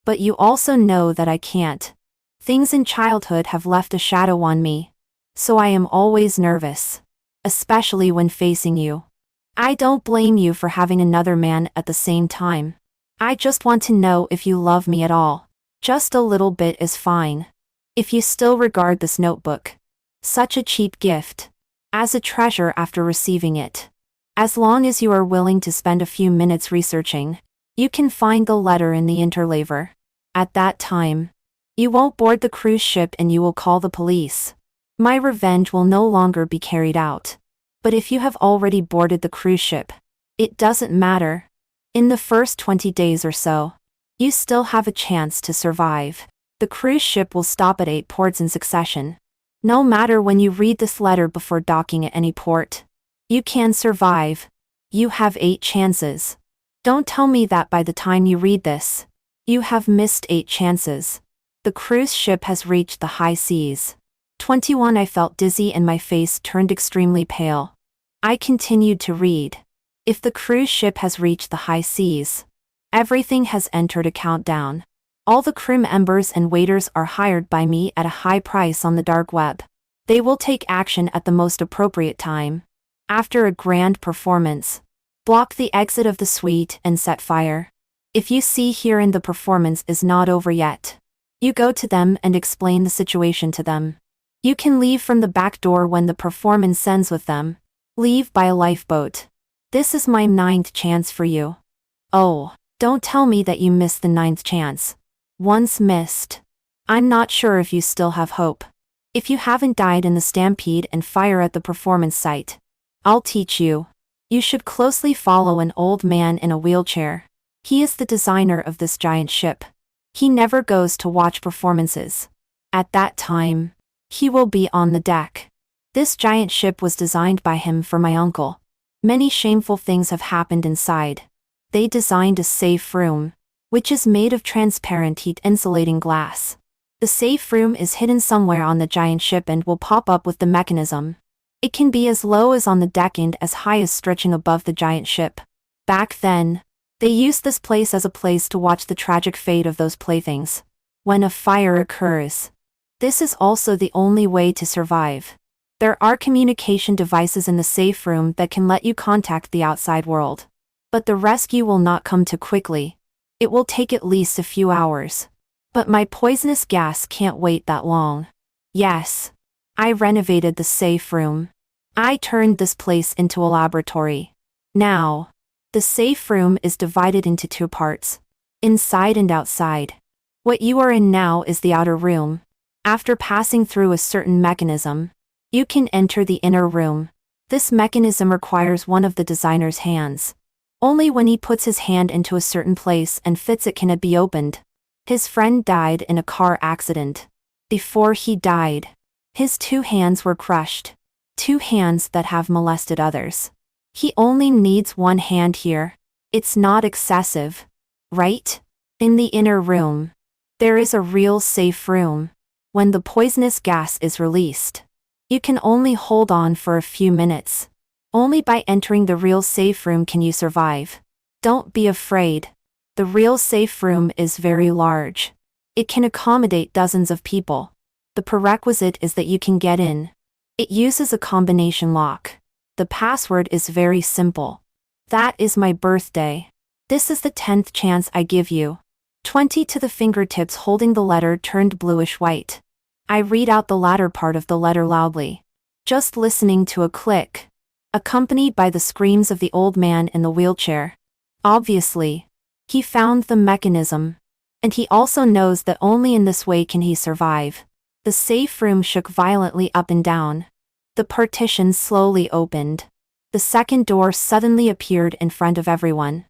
But you also know that I can't. Things in childhood have left a shadow on me. So I am always nervous. Especially when facing you. I don't blame you for having another man at the same time. I just want to know if you love me at all. Just a little bit is fine. If you still regard this notebook, such a cheap gift, as a treasure after receiving it. As long as you are willing to spend a few minutes researching, you can find the letter in the interleaver. At that time, you won't board the cruise ship and you will call the police. My revenge will no longer be carried out. But if you have already boarded the cruise ship, it doesn't matter. In the first 20 days or so, you still have a chance to survive. The cruise ship will stop at 8 ports in succession. No matter when you read this letter before docking at any port, you can survive. You have 8 chances. Don't tell me that by the time you read this, you have missed 8 chances. The cruise ship has reached the high seas. 21 I felt dizzy and my face turned extremely pale. I continued to read. If the cruise ship has reached the high seas, everything has entered a countdown. All the crew members and waiters are hired by me at a high price on the dark web. They will take action at the most appropriate time. After a grand performance, block the exit of the suite and set fire. If you see herein the performance is not over yet, you go to them and explain the situation to them. You can leave from the back door when the performance ends with them. Leave by a lifeboat. This is my ninth chance for you. Oh, don't tell me that you missed the ninth chance. Once missed. I'm not sure if you still have hope. If you haven't died in the stampede and fire at the performance site, I'll teach you. You should closely follow an old man in a wheelchair. He is the designer of this giant ship. He never goes to watch performances. At that time, he will be on the deck. This giant ship was designed by him for my uncle. Many shameful things have happened inside. They designed a safe room, which is made of transparent heat-insulating glass. The safe room is hidden somewhere on the giant ship and will pop up with the mechanism. It can be as low as on the deck and as high as stretching above the giant ship. Back then, they used this place as a place to watch the tragic fate of those playthings. When a fire occurs, this is also the only way to survive. There are communication devices in the safe room that can let you contact the outside world. But the rescue will not come too quickly. It will take at least a few hours. But my poisonous gas can't wait that long. Yes. I renovated the safe room. I turned this place into a laboratory. Now, the safe room is divided into two parts, inside and outside. What you are in now is the outer room. After passing through a certain mechanism, you can enter the inner room. This mechanism requires one of the designer's hands. Only when he puts his hand into a certain place and fits it can it be opened. His friend died in a car accident. Before he died, his two hands were crushed. Two hands that have molested others. He only needs one hand here. It's not excessive, right? In the inner room, there is a real safe room. When the poisonous gas is released, you can only hold on for a few minutes. Only by entering the real safe room can you survive. Don't be afraid. The real safe room is very large. It can accommodate dozens of people. The prerequisite is that you can get in. It uses a combination lock. The password is very simple. That is my birthday. This is the 10th chance I give you. 20 to the fingertips holding the letter turned bluish white. I read out the latter part of the letter loudly. Just listening to a click, accompanied by the screams of the old man in the wheelchair. Obviously, he found the mechanism. And he also knows that only in this way can he survive. The safe room shook violently up and down. The partition slowly opened. The second door suddenly appeared in front of everyone.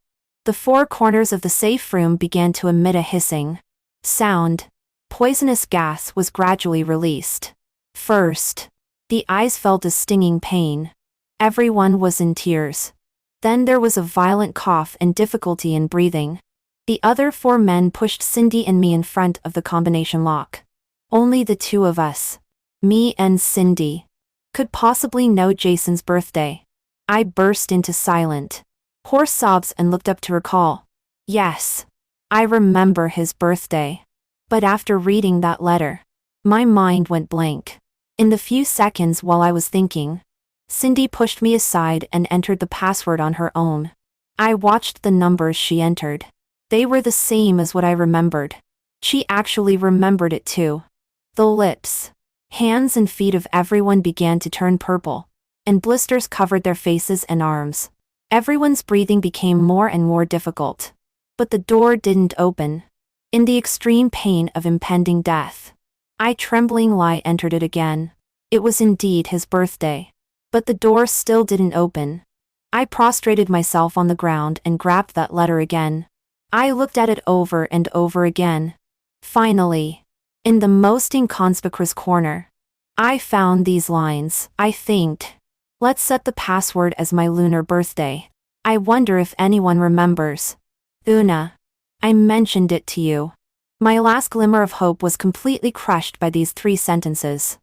The four corners of the safe room began to emit a hissing sound. Poisonous gas was gradually released. First, the eyes felt a stinging pain. Everyone was in tears. Then there was a violent cough and difficulty in breathing. The other four men pushed Cindy and me in front of the combination lock. Only the two of us, me and Cindy, could possibly know Jason's birthday. I burst into silent, hoarse sobs and looked up to recall. Yes, I remember his birthday. But after reading that letter, my mind went blank. In the few seconds while I was thinking, Cindy pushed me aside and entered the password on her own. I watched the numbers she entered. They were the same as what I remembered. She actually remembered it too. The lips, hands and feet of everyone began to turn purple, and blisters covered their faces and arms. Everyone's breathing became more and more difficult. But the door didn't open. In the extreme pain of impending death, I tremblingly entered it again. It was indeed his birthday. But the door still didn't open. I prostrated myself on the ground and grabbed that letter again. I looked at it over and over again. Finally, in the most inconspicuous corner, I found these lines. I think. Let's set the password as my lunar birthday. I wonder if anyone remembers. Una. I mentioned it to you. My last glimmer of hope was completely crushed by these 3 sentences.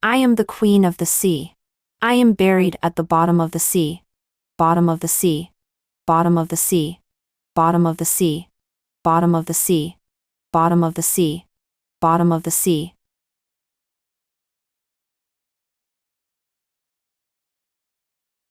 I am the queen of the sea. I am buried at the bottom of the sea. Bottom of the sea. Bottom of the sea. Bottom of the sea. Bottom of the sea. Bottom of the sea. Bottom of the sea.